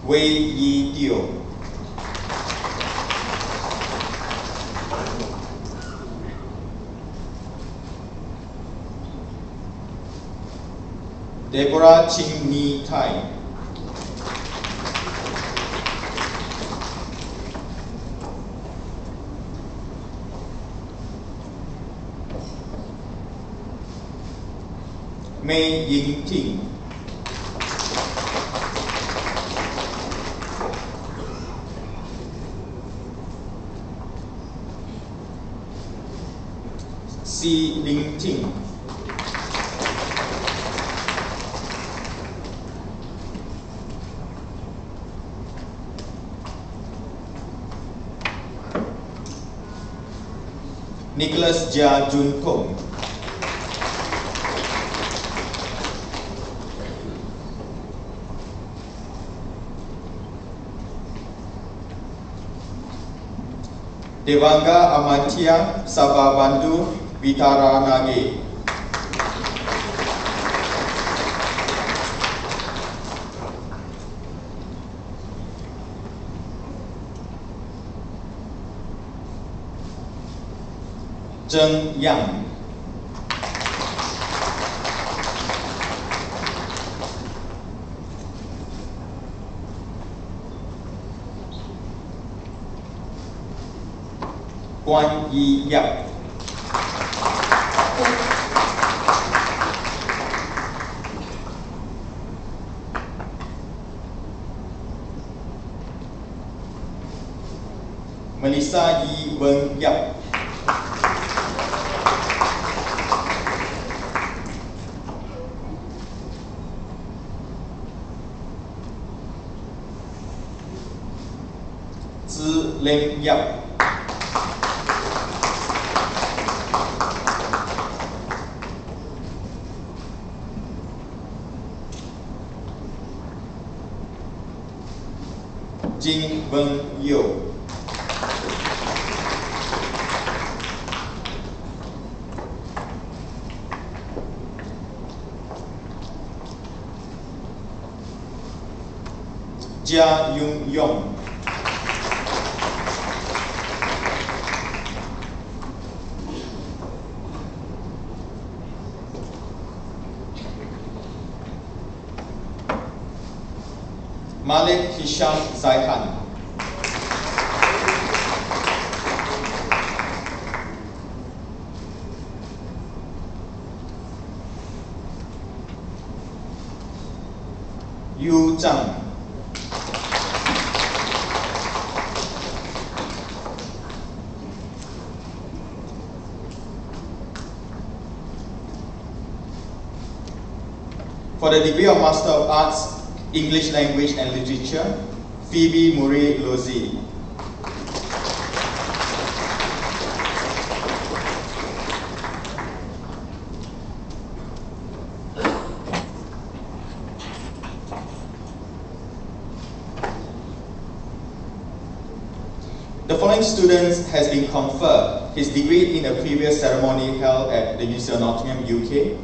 Wei Yi Teo. Deborah Ching Ni Tai. Mei Ying Ting. Si Ling Ting. Nicholas Jia Jun Kong. Devanga Amantia Sababandu Vitaranage. Zheng Yang. Guan Yi Yap. Melissa Yi Wen Yap. Zhi Leng Yap. Jing Wen Yo. Jia Yung Yong. Malik Hisham Zaihan. Yu Zhang. For the degree of Master of Arts, English Language and Literature, Phoebe Murray Lozi. The following students has been conferred his degree in a previous ceremony held at the University of Nottingham, UK.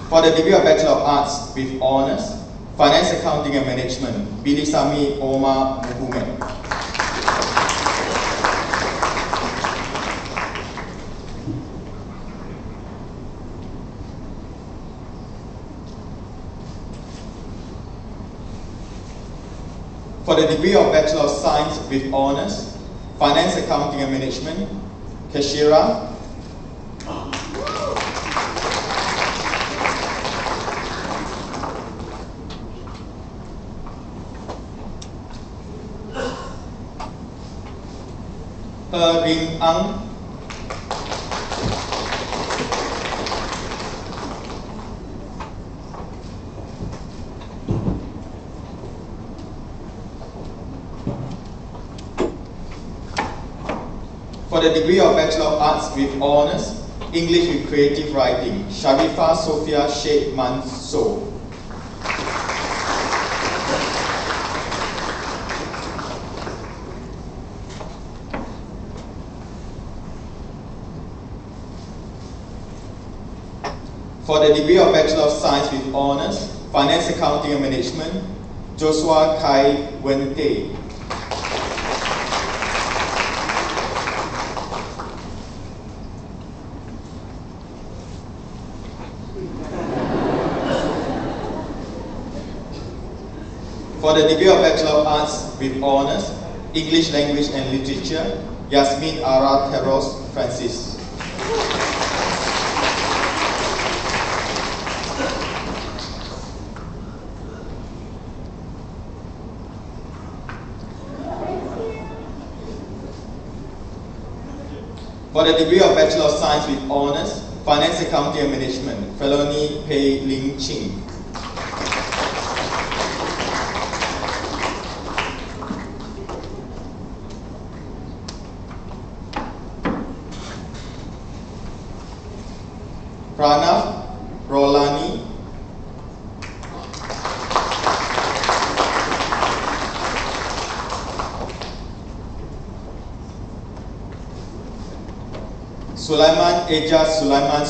For the degree of Bachelor of Arts with Honours, Finance, Accounting and Management, Bilisami Omar Muhammad. For the degree of Bachelor of Science with Honours, Finance, Accounting and Management, Kashira Ring Ang. For the degree of Bachelor of Arts with Honours, English with Creative Writing, Sharifa Sophia Sheikh Mansour. For the degree of Bachelor of Science with Honours, Finance, Accounting and Management, Joshua Kai Wente. For the degree of Bachelor of Arts with Honours, English Language and Literature, Yasmin Ara Teros Francis. For the degree of Bachelor of Science with Honours, Finance, Accounting and Management, Felony Pei Ling Ching. Pranav Rolani. Sulaiman Eja Sulaiman.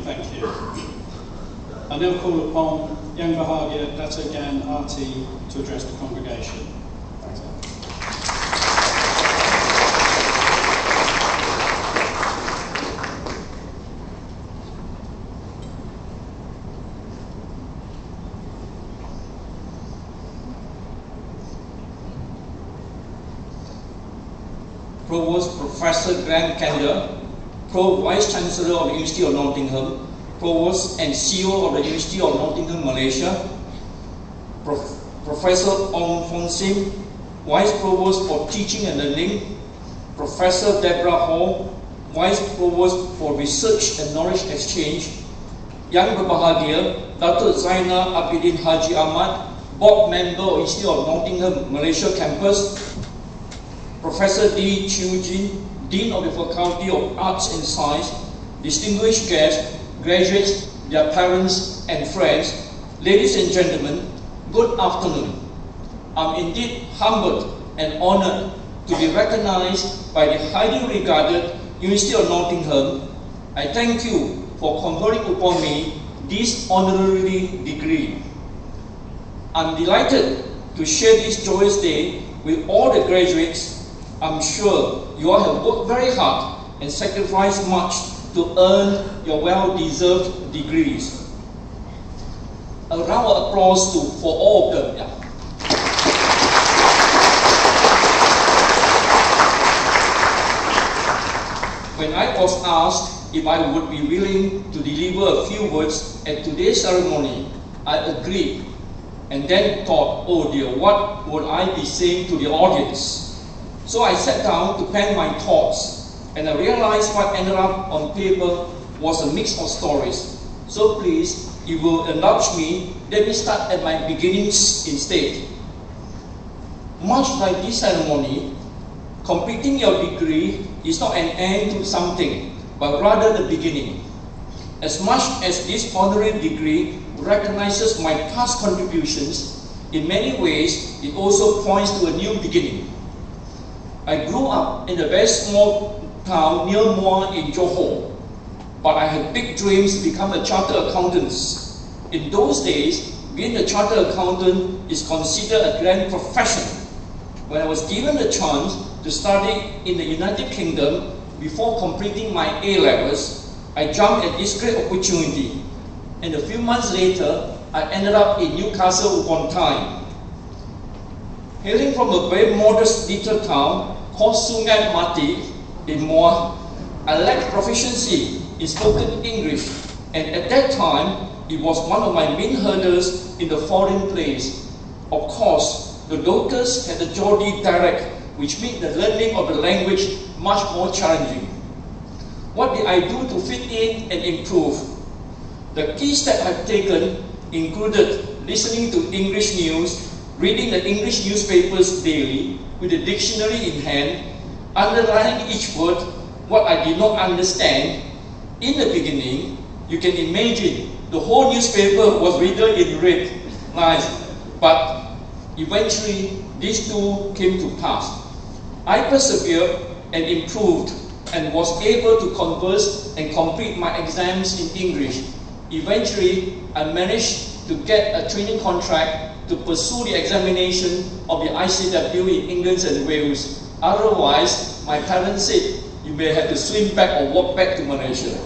Thank you. I now call upon Yang Bahagia Dato' Gan RT to address the congregation. Provost Professor Graham Kendall, Pro-Vice Chancellor of the University of Nottingham, Provost and CEO of the University of Nottingham, Malaysia, Professor Ong Fong Sim, Vice Provost for Teaching and Learning, Professor Deborah Hall, Vice Provost for Research and Knowledge Exchange, Yang Berbahagia Dato' Zainal Abidin Haji Ahmad, Board Member of Institute of Nottingham, Malaysia Campus, Professor Lee Chiu Jin, Dean of the Faculty of Arts and Science, distinguished guests, graduates, their parents and friends, ladies and gentlemen, good afternoon. I'm indeed humbled and honored to be recognized by the highly regarded University of Nottingham. I thank you for conferring upon me this honorary degree. I'm delighted to share this joyous day with all the graduates. I'm sure you all have worked very hard and sacrificed much to earn your well-deserved degrees. A round of applause for all of them. Yeah. When I was asked if I would be willing to deliver a few words at today's ceremony, I agreed and then thought, oh dear, what would I be saying to the audience? So I sat down to pen my thoughts, and I realized what ended up on paper was a mix of stories. So please, if you will indulge me, let me start at my beginnings instead. Much like this ceremony, completing your degree is not an end to something, but rather the beginning. As much as this honorary degree recognizes my past contributions, in many ways it also points to a new beginning. I grew up in a very small town near Muar in Johor, but I had big dreams to become a chartered accountant. In those days, being a chartered accountant is considered a grand profession. When I was given the chance to study in the United Kingdom before completing my A-levels, I jumped at this great opportunity, and a few months later, I ended up in Newcastle upon Tyne. Hailing from a very modest little town called Sungai Mati in Muar, I lacked proficiency in spoken English, and at that time, it was one of my main hurdles in the foreign place. Of course, the locals had the Geordie dialect, which made the learning of the language much more challenging. What did I do to fit in and improve? The key steps I've taken included listening to English news, reading the English newspapers daily with a dictionary in hand, underlining each word, what I did not understand. In the beginning, you can imagine the whole newspaper was written in red lines, but eventually these two came to pass. I persevered and improved and was able to converse and complete my exams in English. Eventually, I managed to get a training contract to pursue the examination of the ICW in England and Wales. Otherwise, my parents said, you may have to swim back or walk back to Malaysia.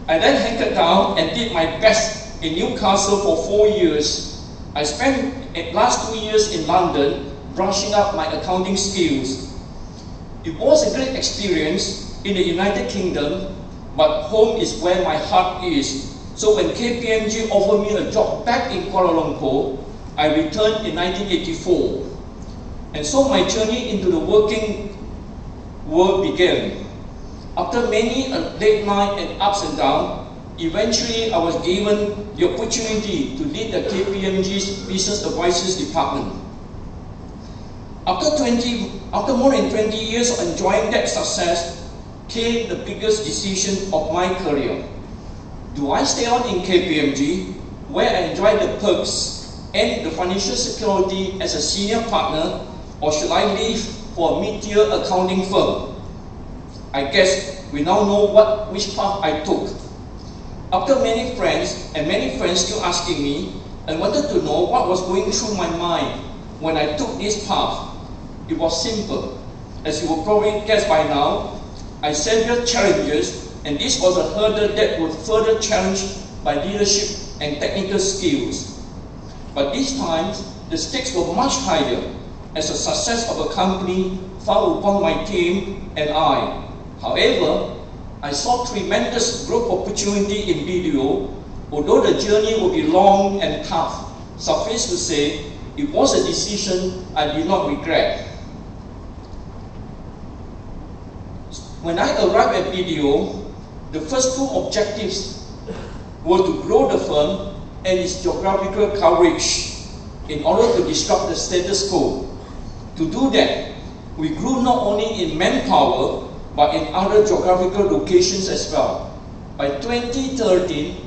I then hunkered down and did my best in Newcastle for 4 years. I spent the last 2 years in London brushing up my accounting skills. It was a great experience in the United Kingdom, but home is where my heart is. So when KPMG offered me a job back in Kuala Lumpur, I returned in 1984. And so my journey into the working world began. After many late night and ups and downs, eventually I was given the opportunity to lead the KPMG's Business Advisors Department. After more than 20 years of enjoying that success, came the biggest decision of my career. Do I stay on in KPMG, where I enjoy the perks and the financial security as a senior partner, or should I leave for a mid-tier accounting firm? I guess we now know which path I took. After many friends still asking me, I wanted to know what was going through my mind when I took this path. It was simple. As you will probably guess by now, I several challenges, and this was a hurdle that was further challenged by leadership and technical skills. But these times, the stakes were much higher, as the success of a company fell upon my team and I. However, I saw tremendous growth opportunity in BDO, although the journey would be long and tough. Suffice to say, it was a decision I did not regret. When I arrived at BDO, the first two objectives were to grow the firm and its geographical coverage in order to disrupt the status quo. To do that, we grew not only in manpower, but in other geographical locations as well. By 2013,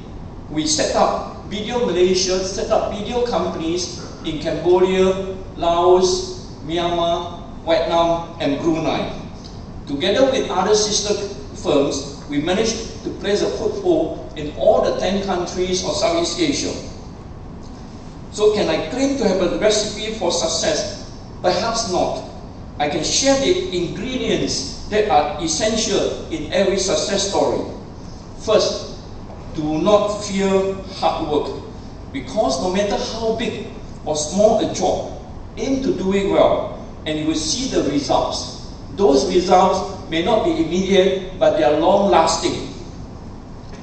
we set up BDO Malaysia, set up BDO companies in Cambodia, Laos, Myanmar, Vietnam, and Brunei. Together with other sister firms, we managed to place a foothold in all the 10 countries of Southeast Asia. So can I claim to have a recipe for success? Perhaps not. I can share the ingredients that are essential in every success story. First, do not fear hard work, because no matter how big or small a job, aim to do it well, and you will see the results. Those results may not be immediate, but they are long-lasting.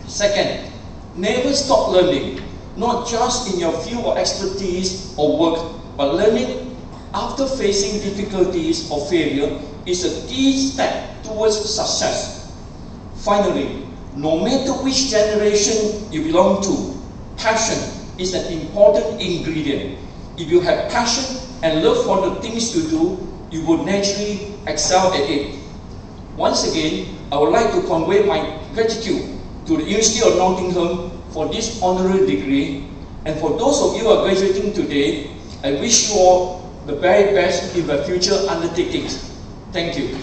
Second, never stop learning, not just in your field of expertise or work, but learning after facing difficulties or failure is a key step towards success. Finally, no matter which generation you belong to, passion is an important ingredient. If you have passion and love for the things you do, you will naturally excel at it. Once again, I would like to convey my gratitude to the University of Nottingham for this honorary degree, and for those of you who are graduating today, I wish you all the very best in your future undertakings. Thank you.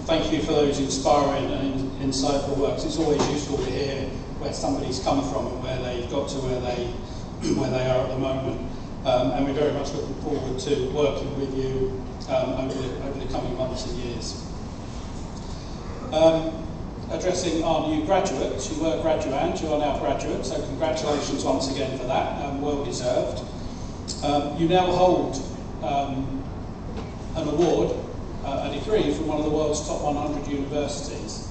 Thank you for those inspiring and insightful works. It's always useful to hear where somebody's come from and where they've got to where they are at the moment. And we're very much looking forward to working with you over the coming months and years. Addressing our new graduates, you were graduands, you are now graduates, so congratulations once again for that, well deserved. You now hold an award, a degree from one of the world's top 100 universities,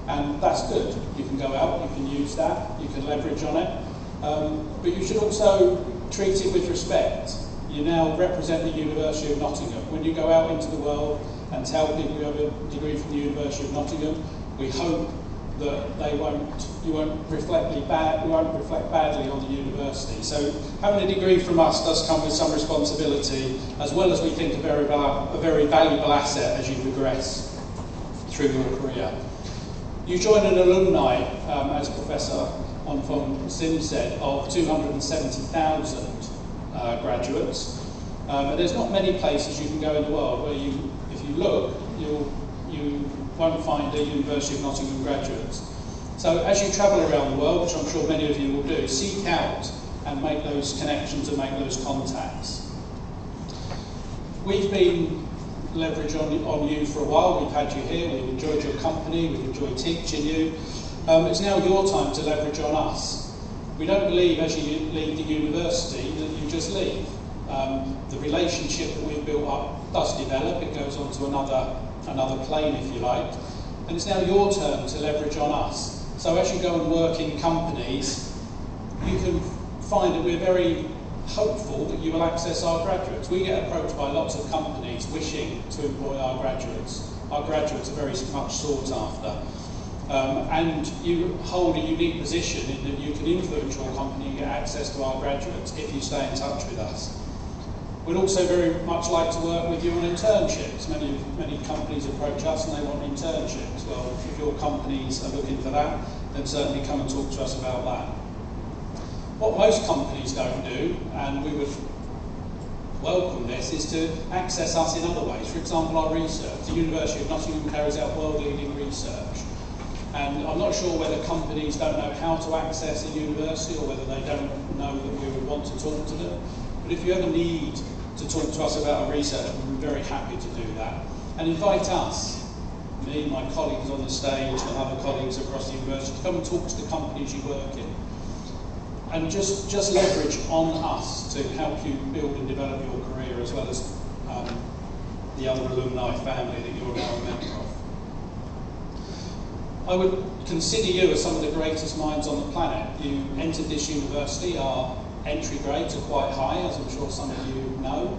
and that's good. You can go out, you can use that, you can leverage on it, but you should also treat it with respect. You now represent the University of Nottingham. When you go out into the world and tell people you have a degree from the University of Nottingham, we hope that you won't reflect badly on the university. So having a degree from us does come with some responsibility, as well as we think a very valuable asset as you progress through your career. You join an alumni, as Professor Onfong Sim said, of 270,000 graduates. And there's not many places you can go in the world where if you look, you won't find a University of Nottingham graduates. So as you travel around the world, which I'm sure many of you will do, seek out and make those connections and make those contacts. We've been leveraged on you for a while. We've had you here, we've enjoyed your company, we've enjoyed teaching you. It's now your time to leverage on us. We don't believe as you leave the university that you just leave. The relationship that we've built up does develop, it goes on to another plane if you like, and it's now your turn to leverage on us. So as you go and work in companies, you can find that we're very hopeful that you will access our graduates. We get approached by lots of companies wishing to employ our graduates. Our graduates are very much sought after. And you hold a unique position in that you can influence your company and get access to our graduates if you stay in touch with us. We'd also very much like to work with you on internships. Many companies approach us and they want internships. Well, if your companies are looking for that, then certainly come and talk to us about that. What most companies don't do, and we would welcome this, is to access us in other ways. For example, our research. The University of Nottingham carries out world-leading research. And I'm not sure whether companies don't know how to access a university or whether they don't know that we would want to talk to them. But if you ever need to talk to us about our research, we'd be very happy to do that. And invite us, me, my colleagues on the stage and other colleagues across the university, to come and talk to the companies you work in. And just leverage on us to help you build and develop your career, as well as the other alumni family that you're now a member of. I would consider you as some of the greatest minds on the planet. You entered this university, our entry grades are quite high, as I'm sure some of you know.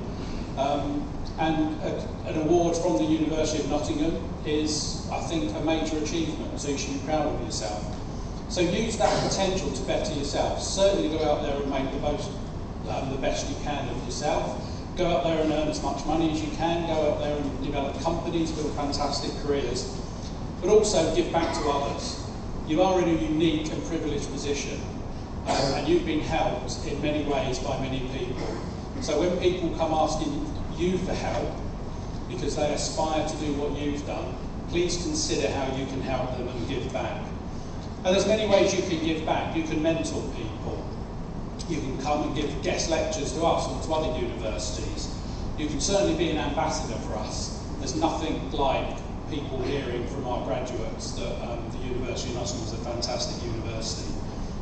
And an award from the University of Nottingham is, I think, a major achievement, so you should be proud of yourself. So use that potential to better yourself. Certainly go out there and make the best you can of yourself. Go out there and earn as much money as you can. Go out there and develop companies, build fantastic careers. But also give back to others. You are in a unique and privileged position, and you've been helped in many ways by many people. So when people come asking you for help, because they aspire to do what you've done, please consider how you can help them and give back. And there's many ways you can give back. You can mentor people. You can come and give guest lectures to us or to other universities. You can certainly be an ambassador for us. There's nothing like people hearing from our graduates that the University of Nottingham is a fantastic university.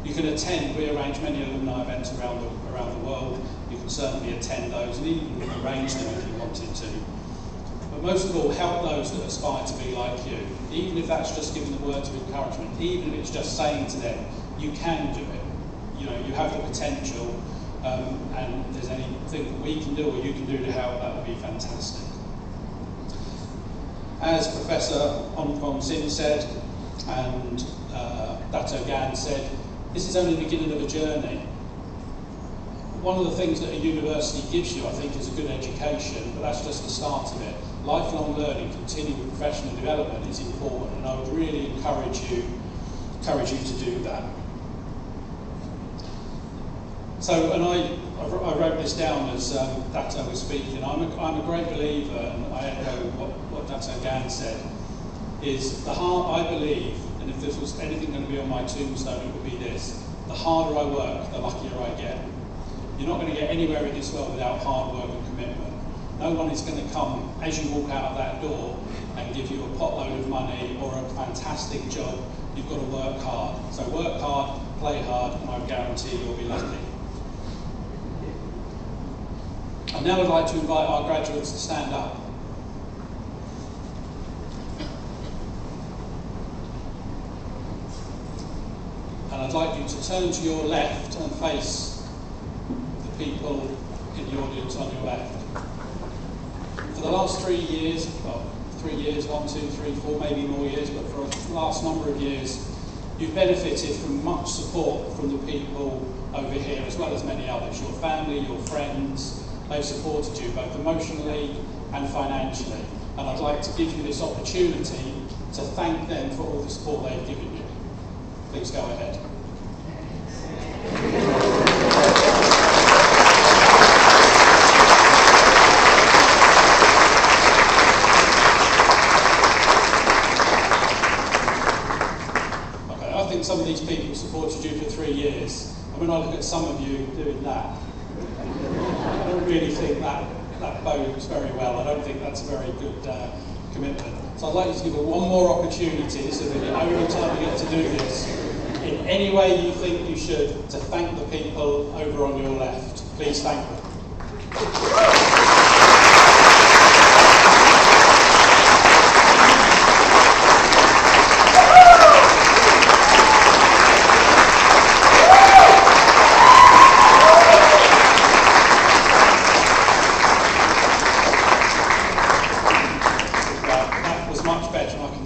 You can attend, we arrange many alumni events around the world. You can certainly attend those and even arrange them if you wanted to. But most of all, help those that aspire to be like you. Even if that's just giving them words of encouragement, even if it's just saying to them, you can do it. You know, you have the potential, and if there's anything that we can do or you can do to help, that would be fantastic. As Professor Onfong Sim said, and Dato Gan said, This is only the beginning of a journey. One of the things that a university gives you, I think, is a good education, but that's just the start of it. Lifelong learning, continuing professional development is important, and I would really encourage you to do that. So, and I wrote this down as Dato was speaking. I'm a great believer, and I echo what Dato Gan said, is the heart, I believe, and if this was anything going to be on my tombstone, it would be this: the harder I work, the luckier I get. You're not going to get anywhere in this world without hard work and commitment. No one is going to come as you walk out of that door and give you a potload of money or a fantastic job. You've got to work hard. So work hard, play hard, and I guarantee you'll be lucky. And now I'd like to invite our graduates to stand up. And I'd like you to turn to your left and face the people in the audience on your left. For the last 3 years, well, 3 years, 1, 2, 3, 4, maybe more years, but for the last number of years, you've benefited from much support from the people over here, as well as many others. Your family, your friends, they've supported you both emotionally and financially. And I'd like to give you this opportunity to thank them for all the support they've given you. Please go ahead. Some of these people supported you for 3 years, and when I look at some of you doing that, I don't really think that bodes very well. I don't think that's a very good commitment. So I'd like you to give it one more opportunity. This is the only time you get to do this. In any way you think you should, to thank the people over on your left. Please thank them.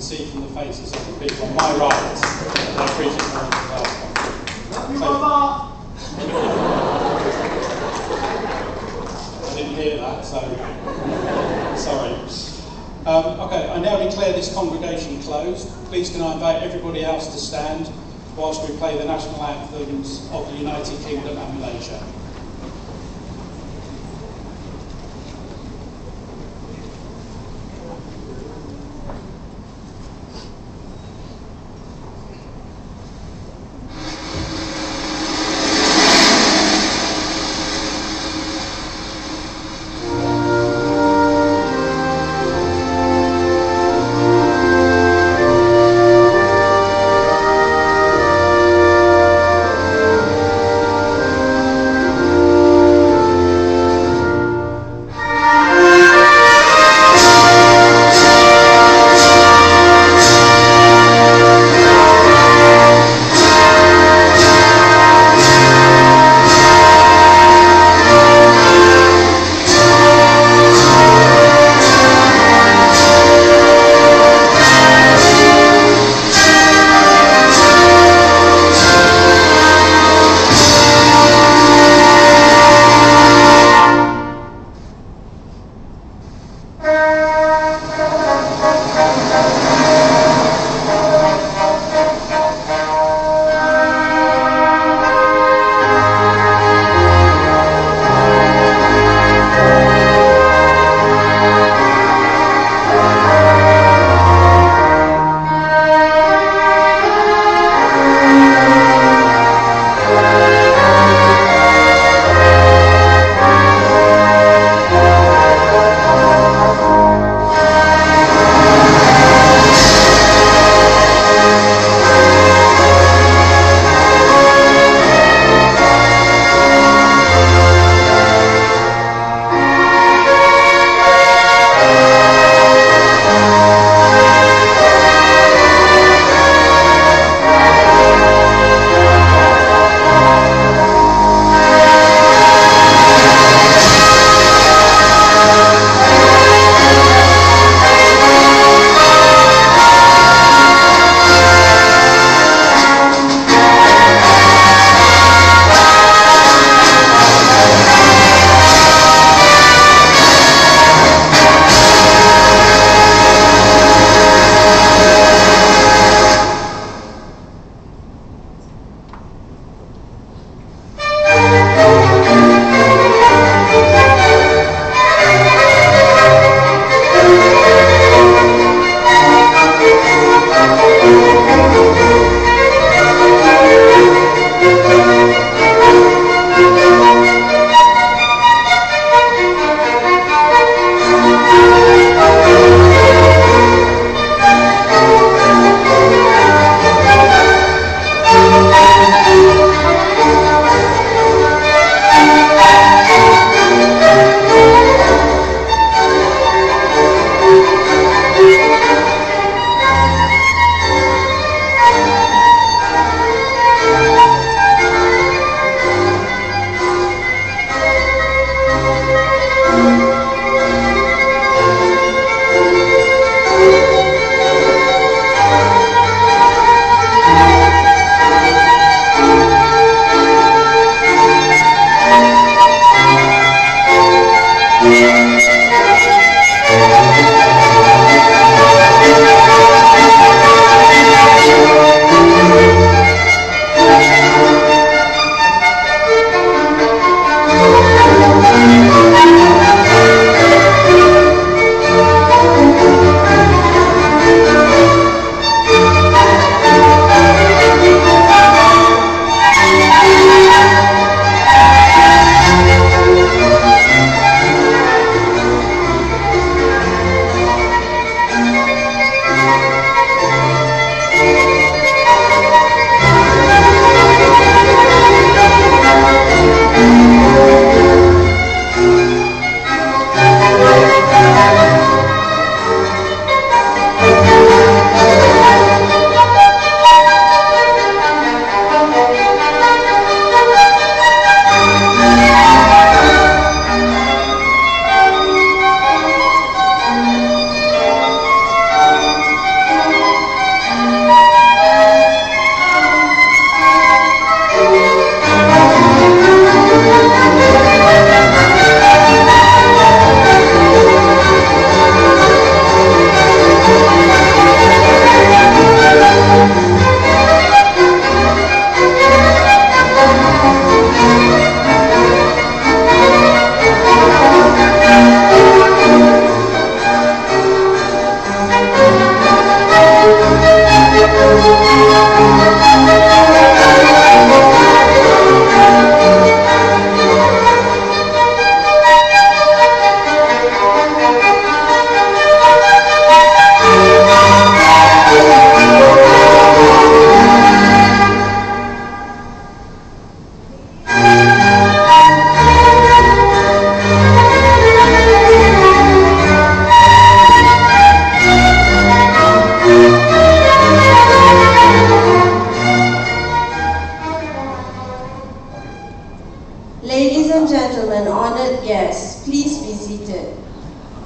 See from the faces of the people on my right. I appreciate that. I didn't hear that, so sorry. Okay, I now declare this congregation closed. Please can I invite everybody else to stand whilst we play the national anthems of the United Kingdom and Malaysia.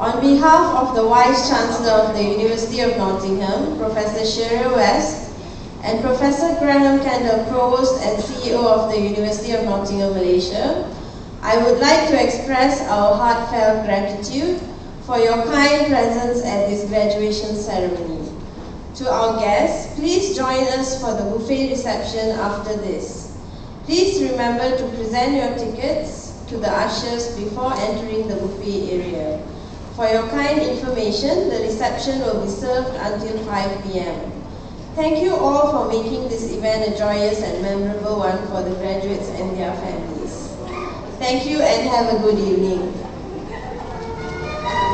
On behalf of the Vice Chancellor of the University of Nottingham, Professor Sheryl West, and Professor Graham Kendall, Provost and CEO of the University of Nottingham, Malaysia, I would like to express our heartfelt gratitude for your kind presence at this graduation ceremony. To our guests, please join us for the buffet reception after this. Please remember to present your tickets to the ushers before entering the buffet area. For your kind information, the reception will be served until 5 p.m. Thank you all for making this event a joyous and memorable one for the graduates and their families. Thank you and have a good evening.